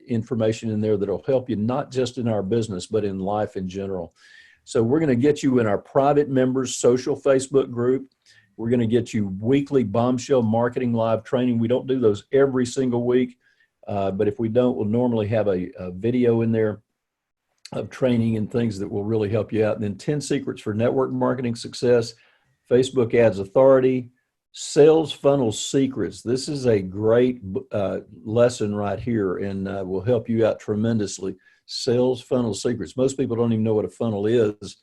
information in there that'll help you not just in our business, but in life in general. So we're going to get you in our private members social Facebook group. We're going to get you weekly Bombshell Marketing Live training. We don't do those every single week, but if we don't, we'll normally have a video in there of training and things that will really help you out. And then 10 Secrets for Network Marketing Success, Facebook Ads Authority, Sales Funnel Secrets. This is a great lesson right here and will help you out tremendously. Sales Funnel Secrets. Most people don't even know what a funnel is,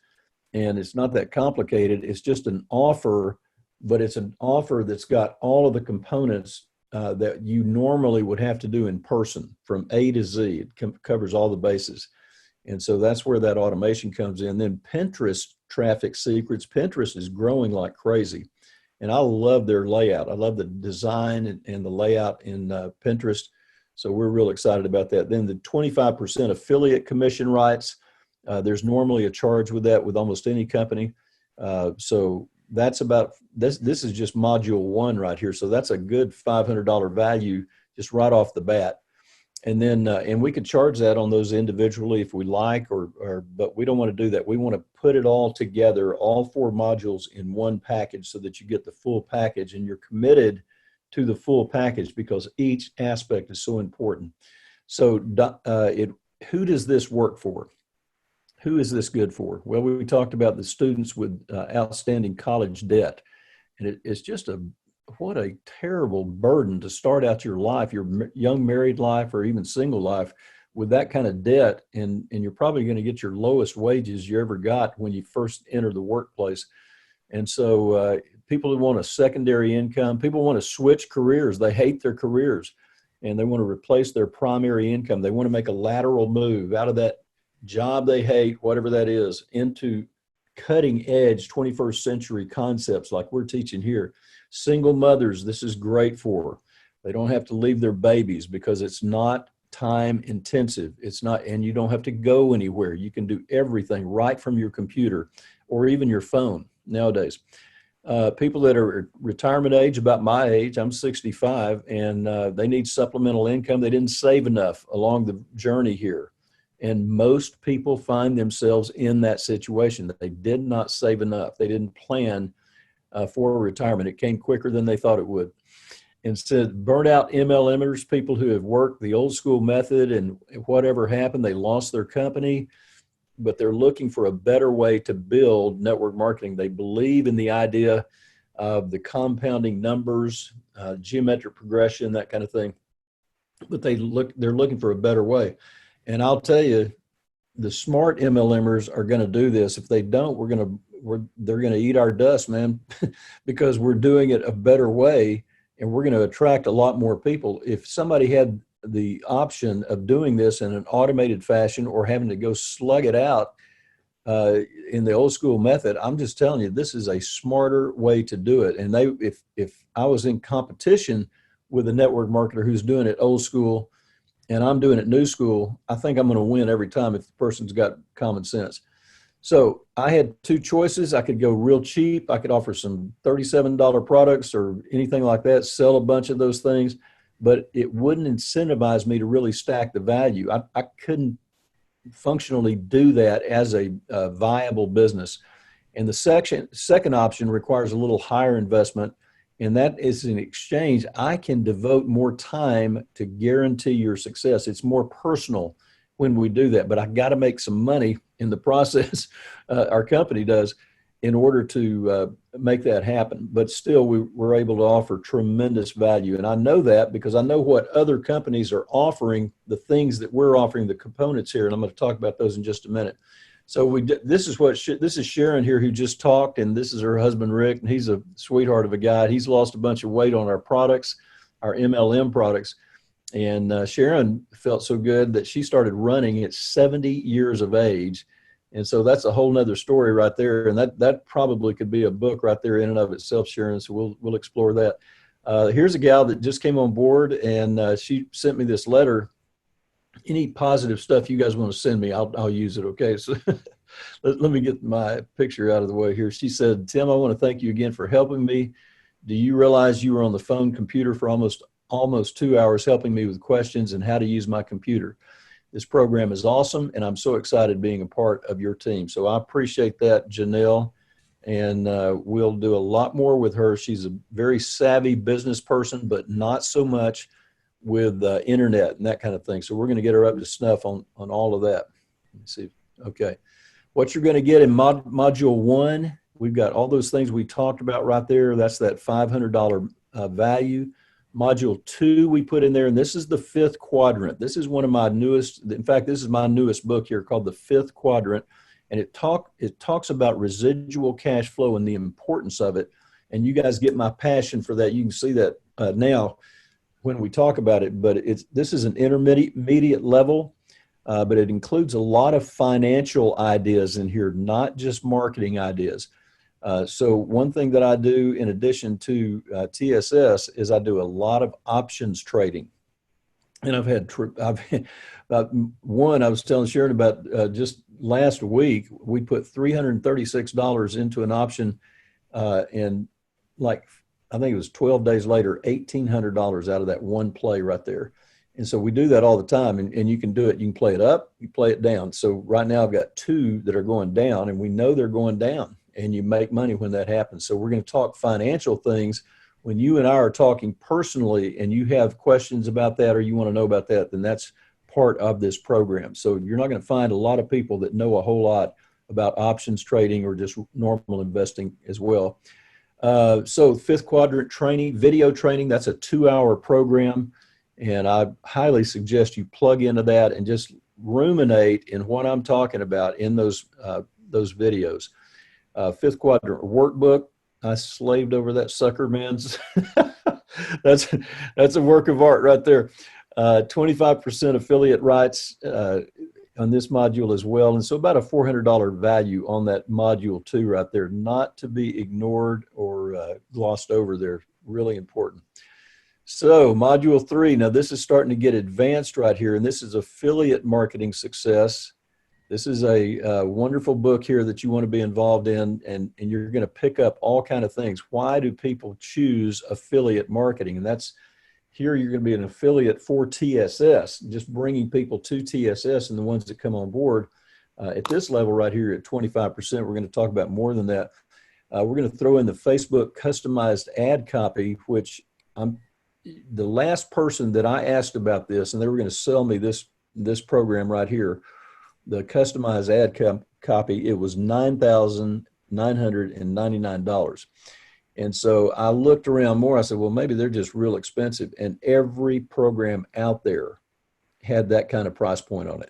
and it's not that complicated. It's just an offer, but it's an offer that's got all of the components that you normally would have to do in person from A to Z. It covers all the bases. And so that's where that automation comes in. Then Pinterest Traffic Secrets. Pinterest is growing like crazy. And I love their layout. I love the design and the layout in Pinterest. So we're real excited about that. Then the 25% affiliate commission rights. There's normally a charge with that with almost any company. So that's about, this is just module 1 right here. So that's a good $500 value just right off the bat. And then, and we could charge that on those individually if we like, but we don't want to do that. We want to put it all together, all 4 modules in one package so that you get the full package and you're committed to the full package because each aspect is so important. So who does this work for? Who is this good for? Well, we talked about the students with outstanding college debt. And it's just what a terrible burden to start out your life, your young married life or even single life with that kind of debt. And you're probably going to get your lowest wages you ever got when you first enter the workplace. And so people who want a secondary income, people want to switch careers. They hate their careers and they want to replace their primary income. They want to make a lateral move out of that job they hate, whatever that is, into cutting edge 21st century concepts like we're teaching here. Single mothers, this is great for. They don't have to leave their babies because it's not time intensive. It's not, and you don't have to go anywhere. You can do everything right from your computer or even your phone nowadays. People that are retirement age, about my age, I'm 65, and they need supplemental income. They didn't save enough along the journey here. And most people find themselves in that situation that they did not save enough. They didn't plan for retirement. It came quicker than they thought it would. Instead, burnt out MLMers, people who have worked the old school method, and whatever happened, they lost their company, but they're looking for a better way to build network marketing. They believe in the idea of the compounding numbers, geometric progression, that kind of thing. But they're looking for a better way. And I'll tell you, the smart MLMers are going to do this. If they don't, they're going to eat our dust, man, because we're doing it a better way. And we're going to attract a lot more people. If somebody had the option of doing this in an automated fashion or having to go slug it out in the old school method, I'm just telling you, this is a smarter way to do it. And if I was in competition with a network marketer who's doing it old school and I'm doing it new school, I think I'm going to win every time if the person's got common sense. So I had two choices. I could go real cheap. I could offer some $37 products or anything like that, sell a bunch of those things, but it wouldn't incentivize me to really stack the value. I couldn't functionally do that as a viable business. And the second option requires a little higher investment, and that is in exchange, I can devote more time to guarantee your success. It's more personal when we do that, but I got to make some money in the process, our company does, in order to make that happen. But still, we're able to offer tremendous value. And I know that because I know what other companies are offering, the things that we're offering, the components here. And I'm going to talk about those in just a minute. So this is Sharon here who just talked, and this is her husband, Rick, and he's a sweetheart of a guy. He's lost a bunch of weight on our products, our MLM products. And Sharon felt so good that she started running at 70 years of age. And so that's a whole nother story right there. And that probably could be a book right there in and of itself, Sharon. So we'll explore that. Here's a gal that just came on board, and she sent me this letter. Any positive stuff you guys want to send me, I'll use it. Okay. So let me get my picture out of the way here. She said, Tim, I want to thank you again for helping me. Do you realize you were on the phone computer for almost 2 hours helping me with questions and how to use my computer? This program is awesome, and I'm so excited being a part of your team. So I appreciate that, Janelle, and we'll do a lot more with her. She's a very savvy business person, but not so much with internet and that kind of thing. So we're going to get her up to snuff on all of that. Let me see. Okay. What you're going to get in Module 1, we've got all those things we talked about right there. That's that $500 value. Module 2 we put in there, and this is the 5th quadrant. This is one of my newest, in fact, this is my newest book here called The 5th Quadrant, and it talks about residual cash flow and the importance of it. And you guys get my passion for that. You can see that now when we talk about it, but this is an intermediate level, but it includes a lot of financial ideas in here, not just marketing ideas. So one thing that I do in addition to TSS is I do a lot of options trading. And I was telling Sharon about just last week, we put $336 into an option, and I think it was 12 days later, $1,800 out of that one play right there. And so we do that all the time, and you can do it. You can play it up, you play it down. So right now I've got 2 that are going down, and we know they're going down, and you make money when that happens. So we're going to talk financial things. When you and I are talking personally and you have questions about that or you want to know about that, then that's part of this program. So you're not going to find a lot of people that know a whole lot about options trading or just normal investing as well. So 5th quadrant training, video training, that's a 2-hour program. And I highly suggest you plug into that and just ruminate in what I'm talking about in those videos. 5th quadrant workbook, I slaved over that sucker, man. That's a work of art right there. 25% affiliate rights. on this module as well. And so about a $400 value on that module 2 right there, not to be ignored or glossed over. They're really important. So module 3, now this is starting to get advanced right here, and this is affiliate marketing success. This is a wonderful book here that you want to be involved in, and you're going to pick up all kind of things. Why do people choose affiliate marketing? And that's here you're going to be an affiliate for TSS, just bringing people to TSS and the ones that come on board. At this level right here at 25%, we're going to talk about more than that. We're going to throw in the Facebook customized ad copy, which I'm the last person that I asked about this, and they were going to sell me this program right here, the customized ad copy. It was $9,999. And so I looked around more. I said, well, maybe they're just real expensive. And every program out there had that kind of price point on it.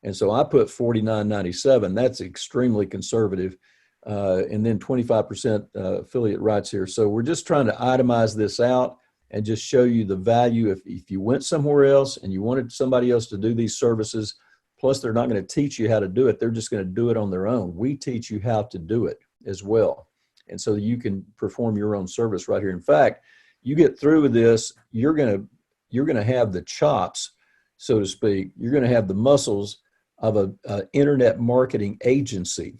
And so I put $49.97. That's extremely conservative. And then 25% affiliate rights here. So we're just trying to itemize this out and just show you the value. If you went somewhere else and you wanted somebody else to do these services, plus they're not going to teach you how to do it. They're just going to do it on their own. We teach you how to do it as well. And so you can perform your own service right here. In fact, you get through with this, you're going to have the chops, so to speak. You're going to have the muscles of a internet marketing agency.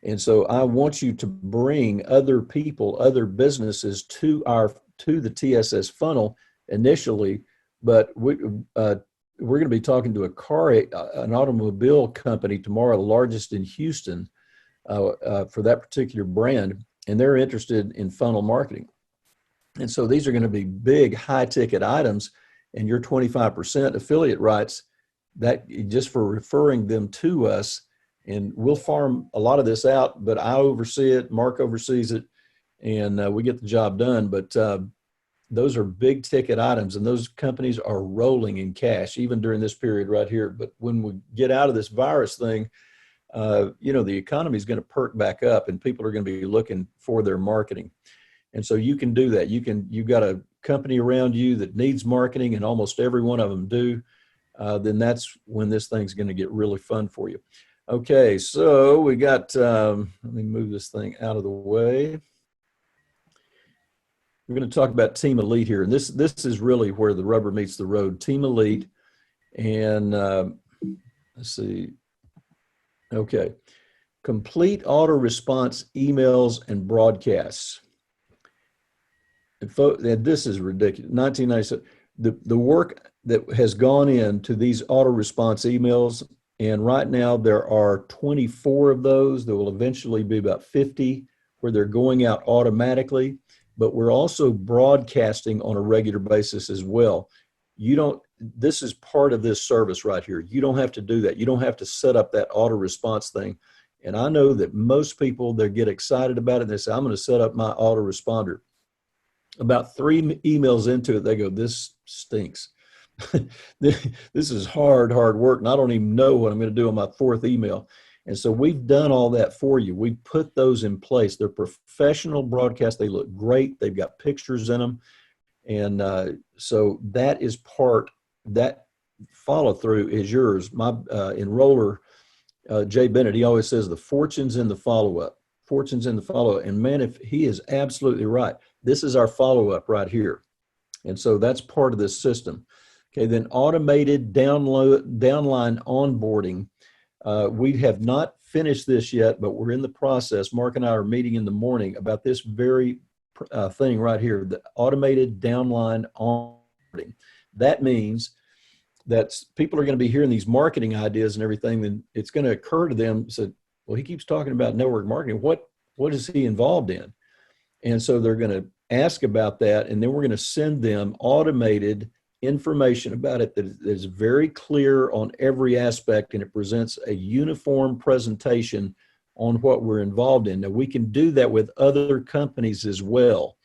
And so I want you to bring other people, other businesses to the TSS funnel initially, but we're going to be talking to an automobile company tomorrow, the largest in Houston, for that particular brand, and they're interested in funnel marketing. And so these are going to be big, high-ticket items, and your 25% affiliate rights, that just for referring them to us, and we'll farm a lot of this out, but I oversee it, Mark oversees it, and we get the job done. But those are big ticket items, and those companies are rolling in cash, even during this period right here. But when we get out of this virus thing, the economy is going to perk back up, and people are going to be looking for their marketing. And so you can do that. You've got a company around you that needs marketing, and almost every one of them do. Then that's when this thing's going to get really fun for you. Okay, so we got, let me move this thing out of the way. We're going to talk about Team Elite here. And this is really where the rubber meets the road. Team Elite. And let's see. Okay. Complete auto response emails and broadcasts. And this is ridiculous. 1997. The work that has gone into these auto response emails, and right now there are 24 of those. There will eventually be about 50 where they're going out automatically, but we're also broadcasting on a regular basis as well. This is part of this service right here. You don't have to do that. You don't have to set up that auto response thing. And I know that most people, they get excited about it. And they say, I'm going to set up my autoresponder. About 3 emails into it, they go, this stinks. This is hard work. And I don't even know what I'm going to do on my 4th email. And so we've done all that for you. We put those in place. They're professional broadcasts. They look great. They've got pictures in them. And so that is that follow through is yours. My enroller, Jay Bennett, he always says the fortune's in the follow-up. Fortune's in the follow-up. And man, if he is absolutely right. This is our follow-up right here. And so that's part of this system. Okay, then automated downline onboarding. We have not finished this yet, but we're in the process. Mark and I are meeting in the morning about this very thing right here, the automated downline onboarding. That means that people are going to be hearing these marketing ideas and everything, and it's going to occur to them, so, well, he keeps talking about network marketing. What is he involved in? And so they're going to ask about that, and then we're going to send them automated information about it that is very clear on every aspect, and it presents a uniform presentation on what we're involved in. Now, we can do that with other companies as well.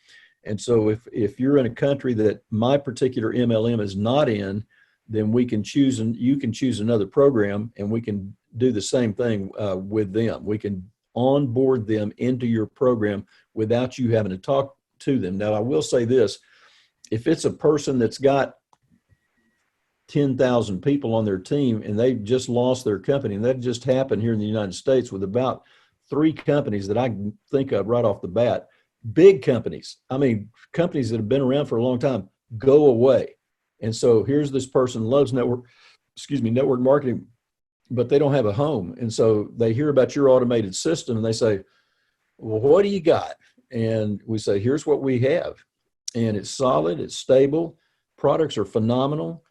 And so if you're in a country that my particular MLM is not in, then we can choose, and you can choose another program, and we can do the same thing with them. We can onboard them into your program without you having to talk to them. Now, I will say this, if it's a person that's got 10,000 people on their team, and they just lost their company. And that just happened here in the United States with about 3 companies that I can think of right off the bat. Big companies, I mean, companies that have been around for a long time, go away. And so here's this person loves network marketing, but they don't have a home. And so they hear about your automated system and they say, well, what do you got? And we say, here's what we have. And it's solid, it's stable, products are phenomenal,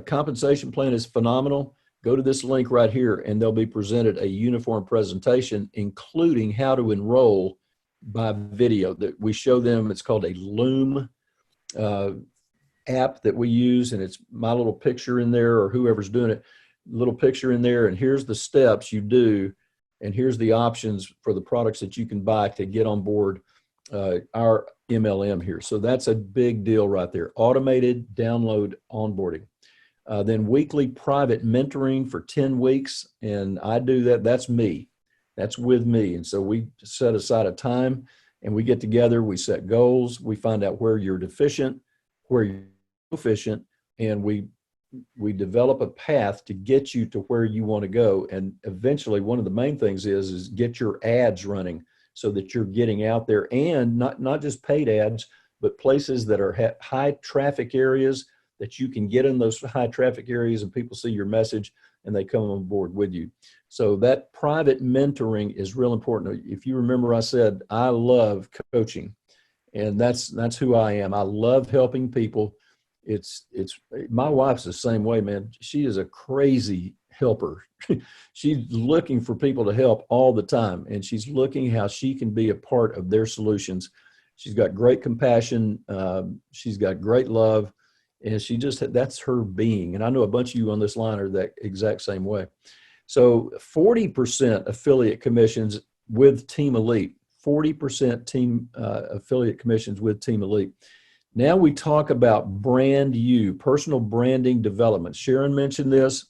compensation plan is phenomenal. Go to this link right here and they'll be presented a uniform presentation, including how to enroll by video that we show them. It's called a Loom app that we use, and it's my little picture in there or whoever's doing it, little picture in there, and here's the steps you do, and here's the options for the products that you can buy to get on board our MLM here. So that's a big deal right there. Automated download onboarding. Then weekly private mentoring for 10 weeks. And I do that. That's me. That's with me. And so we set aside a time and we get together, we set goals, we find out where you're deficient, where you're efficient, and we develop a path to get you to where you want to go. And eventually one of the main things is get your ads running so that you're getting out there, and not just paid ads, but places that are high traffic areas that you can get in those high traffic areas and people see your message and they come on board with you. So that private mentoring is real important. If you remember, I said, I love coaching, and that's who I am. I love helping people. It's my wife's the same way, man. She is a crazy helper. She's looking for people to help all the time, and she's looking how she can be a part of their solutions. She's got great compassion. She's got great love, and that's her being. And I know a bunch of you on this line are that exact same way. So 40% affiliate commissions with Team Elite, 40% team affiliate commissions with Team Elite. Now we talk about brand you, personal branding development. Sharon mentioned this.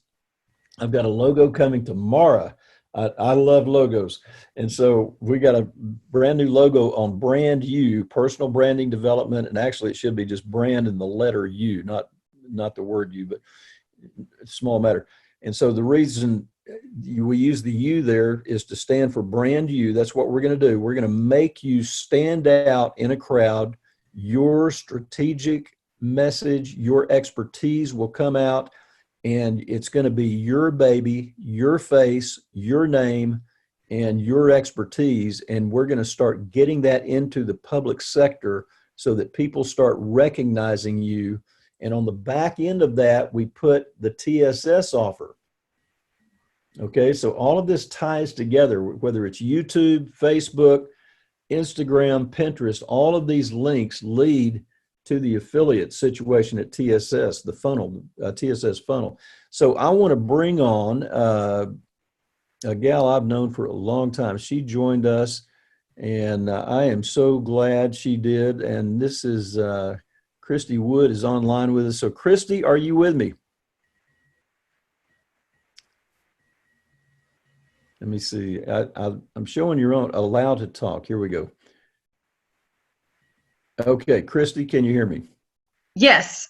I've got a logo coming tomorrow. I love logos. And so we got a brand new logo on brand you, personal branding development. And actually it should be just brand in the letter U, not the word you, but it's a small matter. And so the reason we use the U there is to stand for brand you. That's what we're going to do. We're going to make you stand out in a crowd. Your strategic message, your expertise will come out, and it's going to be your baby, your face, your name, and your expertise. And we're going to start getting that into the public sector so that people start recognizing you. And on the back end of that, we put the TSS offer. Okay, so all of this ties together, whether it's YouTube, Facebook, Instagram, Pinterest, all of these links lead to the affiliate situation at TSS, the funnel, TSS funnel. So I want to bring on a gal I've known for a long time. She joined us, and I am so glad she did. And this is Christy Wood is online with us. So Christy, are you with me? Let me see. I'm showing you're on allowed to talk. Here we go. Okay, Christy, can you hear me? Yes.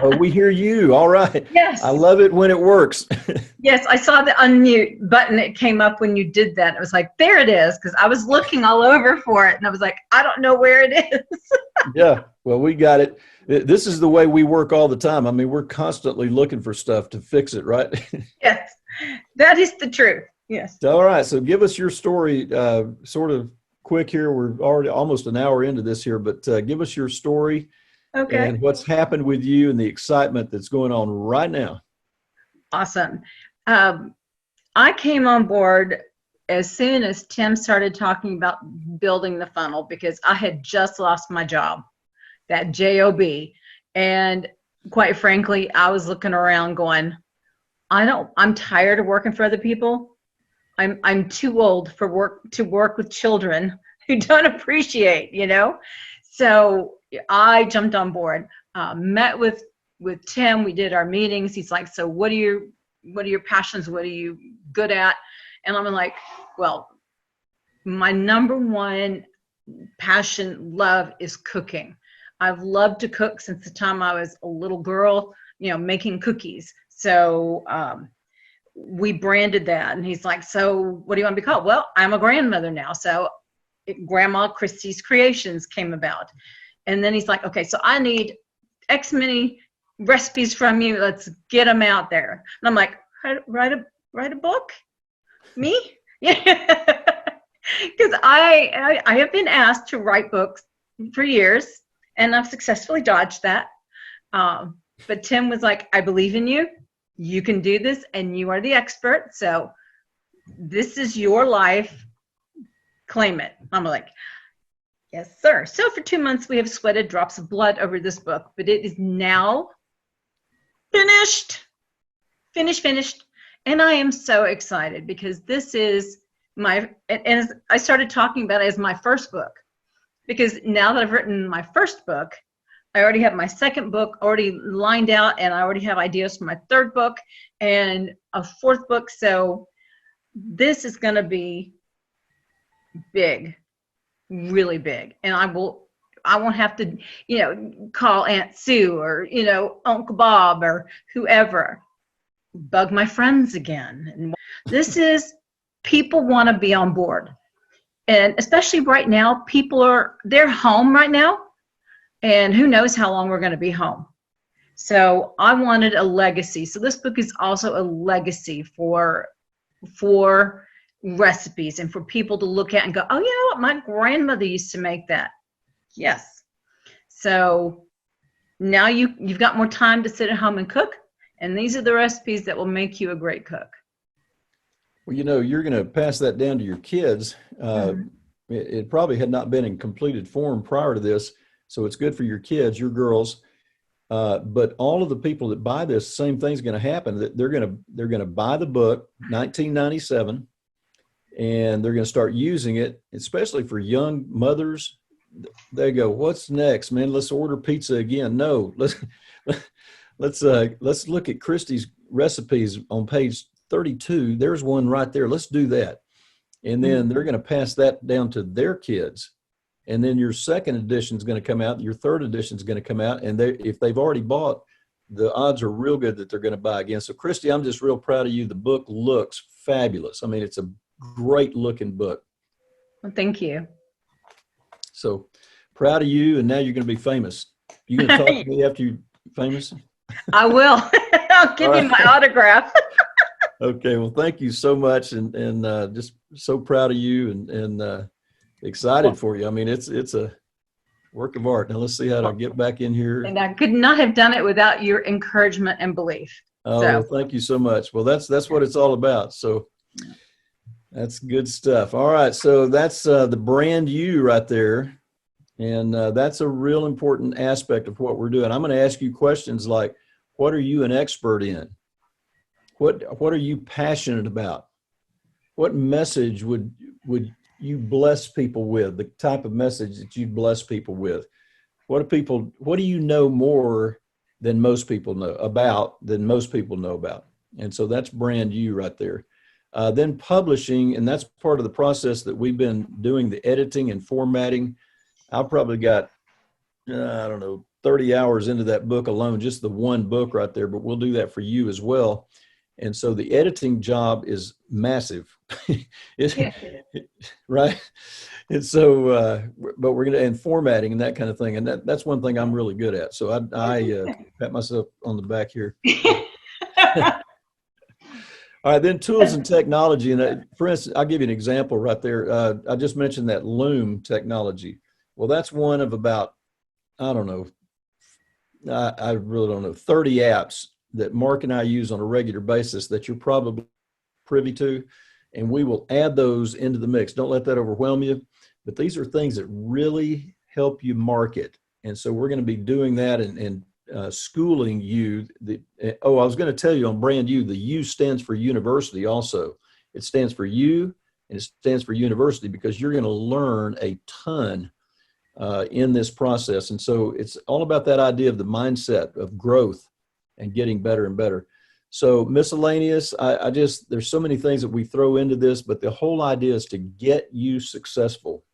Oh, we hear you. All right. Yes. I love it when it works. Yes, I saw the unmute button. It came up when you did that. It was like, there it is, because I was looking all over for it, and I was like, I don't know where it is. Yeah, well, we got it. This is the way we work all the time. I mean, we're constantly looking for stuff to fix it, right? Yes, that is the truth. Yes. All right, so give us your story sort of quick here. We're already almost an hour into this here, but give us your story. Okay. And what's happened with you and the excitement that's going on right now. Awesome. I came on board as soon as Tim started talking about building the funnel, because I had just lost my job, that job. And quite frankly, I was looking around going, I'm tired of working for other people. I'm too old to work with children who don't appreciate, So I jumped on board, met with Tim. We did our meetings. He's like, so what are your passions? What are you good at? And I'm like, well, my number one passion, love is cooking. I've loved to cook since the time I was a little girl. making cookies. So we branded that, and he's like, so what do you want to be called? Well, I'm a grandmother now. So Grandma Christie's Creations came about. And then he's like, okay, so I need X many recipes from you. Let's get them out there. And I'm like, write a book? Me? Yeah. Because I have been asked to write books for years, and I've successfully dodged that. But Tim was like, I believe in you. You can do this, and you are the expert. So this is your life. Claim it. I'm like, yes, sir. So for 2 months, we have sweated drops of blood over this book, but it is now finished. Finished. And I am so excited because this is and I started talking about it as my first book, because now that I've written my first book, I already have my second book already lined out, and I already have ideas for my third book and a fourth book. So this is going to be big, really big. And I won't have to, call Aunt Sue or, Uncle Bob or whoever, bug my friends again. And this is, people want to be on board. And especially right now, they're home right now, and who knows how long we're going to be home. So I wanted a legacy. So this book is also a legacy for recipes, and for people to look at and go, oh, you know what, my grandmother used to make that. Yes. So now you've got more time to sit at home and cook, and these are the recipes that will make you a great cook. Well, you're going to pass that down to your kids. It probably had not been in completed form prior to this, so it's good for your kids, your girls. But all of the people that buy this, same thing's going to happen. That they're going to buy the book, 1997, and they're going to start using it, especially for young mothers. They go, "What's next, man? Let's order pizza again." No, let's look at Christie's recipes on page 32. There's one right there. Let's do that, and then they're going to pass that down to their kids. And then your second edition is going to come out. Your third edition is going to come out. And if they've already bought, the odds are real good that they're going to buy again. So, Christy, I'm just real proud of you. The book looks fabulous. I mean, it's a great looking book. Well, thank you. So proud of you. And now you're going to be famous. You going to talk to me after you're famous? I will. I'll give you my autograph. Okay. Well, thank you so much. And just so proud of you and excited for you. I mean, it's a work of art. Now let's see how to get back in here. And I could not have done it without your encouragement and belief. Oh, well, thank you so much. Well, that's what it's all about. So that's good stuff. All right. So that's the brand you right there. And that's a real important aspect of what we're doing. I'm going to ask you questions like, what are you an expert in? What are you passionate about? What message would you bless people with, the type of message that you bless people with? What do you know more than most people know about? And so that's brand you right there. Then publishing, and that's part of the process that we've been doing, the editing and formatting. I've probably got, 30 hours into that book alone, just the one book right there, but we'll do that for you as well. And so the editing job is massive, right? And so, but we're going to, and formatting and that kind of thing. And that's one thing I'm really good at. So I pat myself on the back here. All right, then tools and technology. And for instance, I'll give you an example right there. I just mentioned that Loom technology. Well, that's one of about, I really don't know, 30 apps that Mark and I use on a regular basis that you're probably privy to, and we will add those into the mix. Don't let that overwhelm you, but these are things that really help you market. And so we're going to be doing that and schooling you. I was going to tell you on brand you, the U stands for university also. It stands for you and it stands for university because you're going to learn a ton in this process. And so it's all about that idea of the mindset of growth and getting better and better. So miscellaneous, there's so many things that we throw into this, but the whole idea is to get you successful,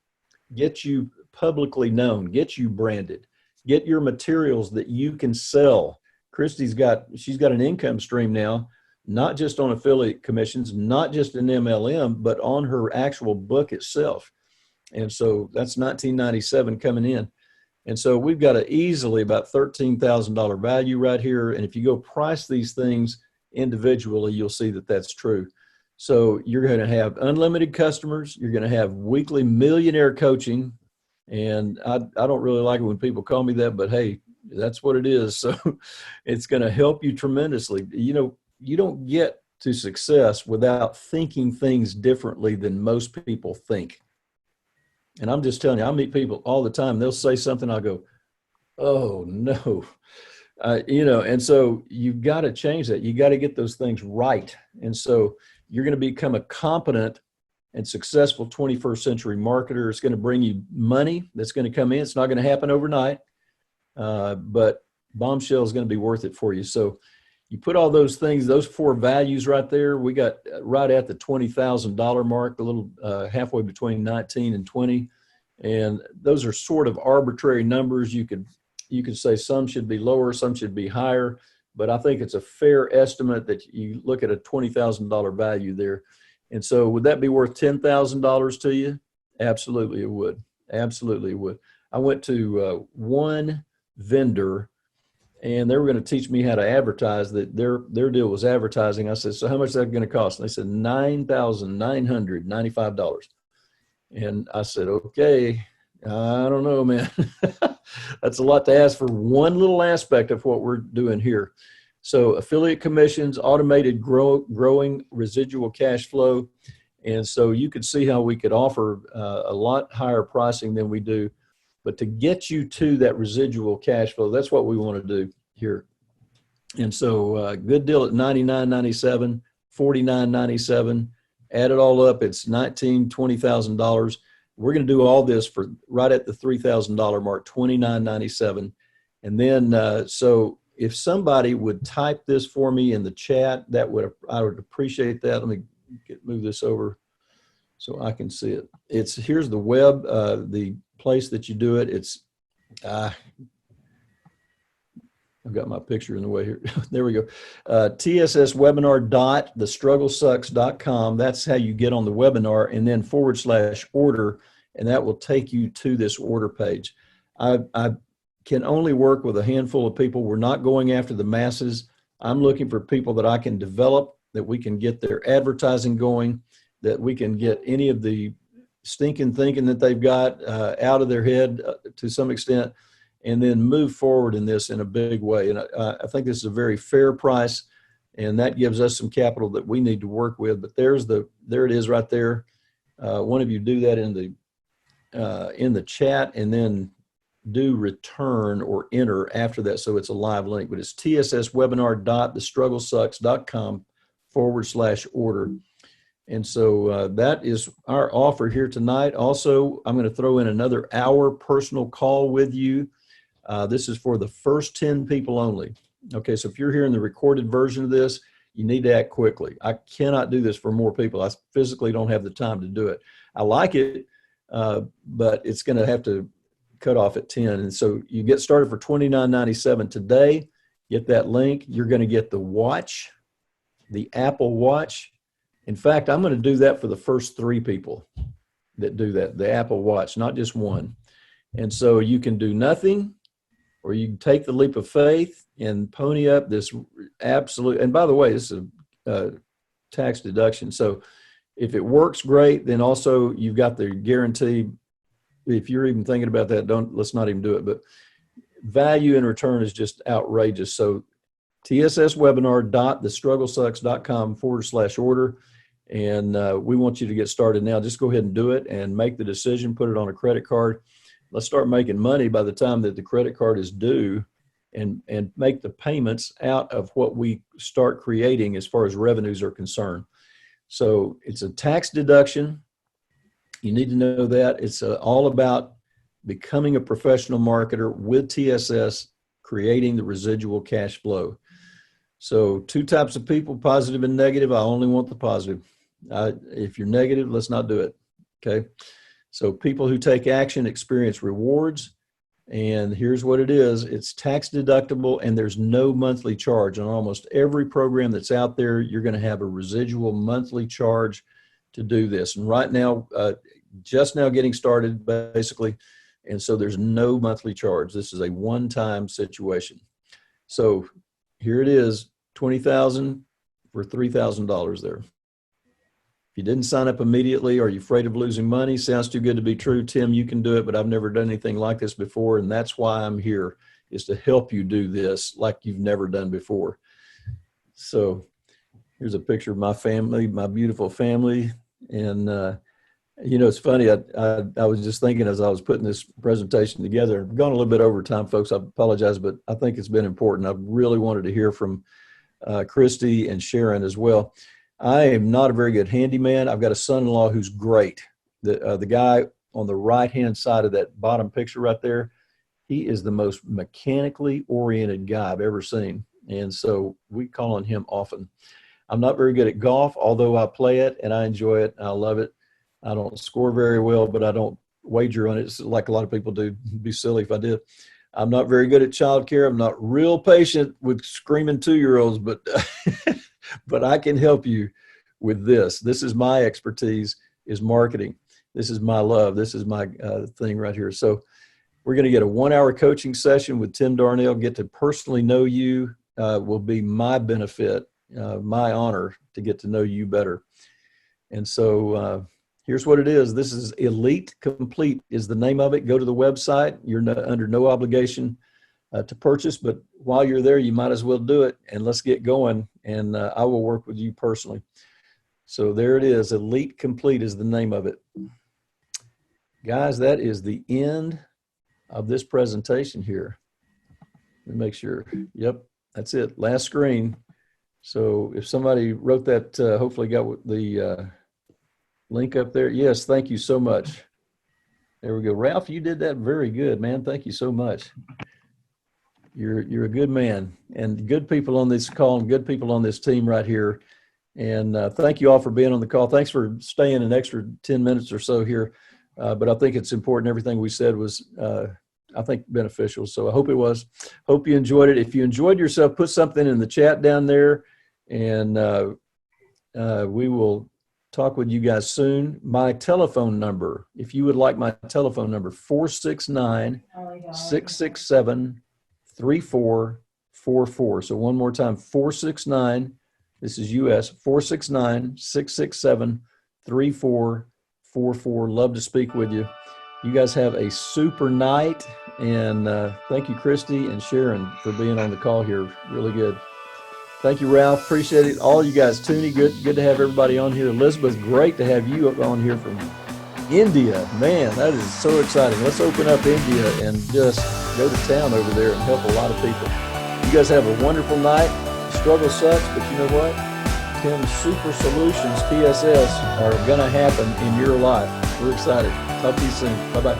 get you publicly known, get you branded, get your materials that you can sell, Christy's she's got an income stream now, not just on affiliate commissions, not just an MLM, but on her actual book itself. And so that's 1997 coming in. And so we've got a easily about $13,000 value right here. And if you go price these things individually, you'll see that that's true. So you're going to have unlimited customers. You're going to have weekly millionaire coaching. And I don't really like it when people call me that, but hey, that's what it is. So it's going to help you tremendously. You know, you don't get to success without thinking things differently than most people think. And I'm just telling you, I meet people all the time. They'll say something. I'll go, oh no, you know, and so you've got to change that. You got to get those things right. And so you're going to become a competent and successful 21st century marketer. It's going to bring you money that's going to come in. It's not going to happen overnight, but Bombshell is going to be worth it for you. So you put all those things, those four values right there. We got right at the $20,000 mark, a little halfway between 19 and 20. And those are sort of arbitrary numbers. You could say some should be lower, some should be higher, but I think it's a fair estimate that you look at a $20,000 value there. And so would that be worth $10,000 to you? Absolutely it would. Absolutely it would. I went to one vendor and they were going to teach me how to advertise. That their deal was advertising. I said, so how much is that going to cost? And they said $9,995. And I said, okay, I don't know, man. That's a lot to ask for one little aspect of what we're doing here. So affiliate commissions, automated growing residual cash flow. And so you could see how we could offer a lot higher pricing than we do. But to get you to that residual cash flow, that's what we want to do here. And so good deal at $99.97, $49.97. Add it all up, it's $19,000, $20,000. We're going to do all this for right at the $3,000 mark, $29.97. And then, so if somebody would type this for me in the chat, I would appreciate that. Let me move this over so I can see it. Here's the web, the place that you do it. It's, I've got my picture in the way here. There we go. TSSwebinar.thestrugglesucks.com. That's how you get on the webinar, and then /order, and that will take you to this order page. I can only work with a handful of people. We're not going after the masses. I'm looking for people that I can develop, that we can get their advertising going, that we can get any of the stinking thinking that they've got out of their head to some extent, and then move forward in this in a big way. And I think this is a very fair price, and that gives us some capital that we need to work with. But there it is right there. One of you do that in the chat, and then do return or enter after that, so it's a live link. But it's tsswebinar.thestrugglesucks.com /order. And so that is our offer here tonight. Also, I'm going to throw in another hour personal call with you. This is for the first 10 people only. Okay, so if you're hearing the recorded version of this, you need to act quickly. I cannot do this for more people. I physically don't have the time to do it. I like it, but it's going to have to cut off at 10. And so you get started for $29.97 today. Get that link. You're going to get the watch, the Apple Watch. In fact, I'm going to do that for the first 3 people that do that, the Apple Watch, not just one. And so you can do nothing, or you can take the leap of faith and pony up this absolute, and by the way, this is a tax deduction. So if it works, great. Then also you've got the guarantee. If you're even thinking about that, let's not even do it. But value in return is just outrageous. So tsswebinar.thestrugglesucks.com /order. And we want you to get started now. Just go ahead and do it and make the decision, put it on a credit card. Let's start making money by the time that the credit card is due, and make the payments out of what we start creating as far as revenues are concerned. So it's a tax deduction. You need to know that. It's all about becoming a professional marketer with TSS, creating the residual cash flow. So 2 types of people, positive and negative. I only want the positive. If you're negative, let's not do it. Okay. So people who take action experience rewards. And here's what it is. It's tax deductible and there's no monthly charge. On almost every program that's out there, you're going to have a residual monthly charge to do this. And right now, just now getting started basically. And so there's no monthly charge. This is a one-time situation. So here it is, $20,000 for $3,000 there. If you didn't sign up immediately, are you afraid of losing money? Sounds too good to be true. Tim, you can do it, but I've never done anything like this before. And that's why I'm here, is to help you do this like you've never done before. So here's a picture of my family, my beautiful family. And, you know, it's funny. I was just thinking as I was putting this presentation together, I've gone a little bit over time, folks. I apologize, but I think it's been important. I really wanted to hear from Christy and Sharon as well. I am not a very good handyman. I've got a son-in-law who's great. The guy on the right-hand side of that bottom picture right there, he is the most mechanically oriented guy I've ever seen. And so we call on him often. I'm not very good at golf, although I play it and I enjoy it. I love it. I don't score very well, but I don't wager on it like a lot of people do. It'd be silly if I did. I'm not very good at childcare. I'm not real patient with screaming 2-year-olds, but but I can help you with this. This is my expertise, is marketing. This is my love. This is my thing right here. So we're going to get a 1-hour coaching session with Tim Darnell. Get to personally know you will be my benefit, my honor to get to know you better. And so here's what it is. This is Elite Complete is the name of it. Go to the website. You're under no obligation to purchase, but while you're there, you might as well do it, and let's get going, and I will work with you personally. So there it is. Elite Complete is the name of it. Guys, that is the end of this presentation here. Let me make sure. Yep, that's it. Last screen. So if somebody wrote that, hopefully got the link up there. Yes, thank you so much. There we go. Ralph, you did that very good, man. Thank you so much. You're a good man, and good people on this call and good people on this team right here. And thank you all for being on the call. Thanks for staying an extra 10 minutes or so here. But I think it's important. Everything we said was, I think, beneficial. So I hope it was. Hope you enjoyed it. If you enjoyed yourself, put something in the chat down there, and we will talk with you guys soon. My telephone number, if you would like my telephone number, 469-667-3444. So one more time, 469, this is US, 469-667-3444. Love to speak with you. You guys have a super night, and thank you, Christy and Sharon, for being on the call here. Really good. Thank you, Ralph. Appreciate it. All you guys, Toonie, good to have everybody on here. Elizabeth, great to have you on here from India. Man, that is so exciting. Let's open up India and just go to town over there and help a lot of people. You guys have a wonderful night. The struggle sucks, but you know what? Tim's Super Solutions, TSS, are going to happen in your life. We're excited. Talk to you soon. Bye-bye.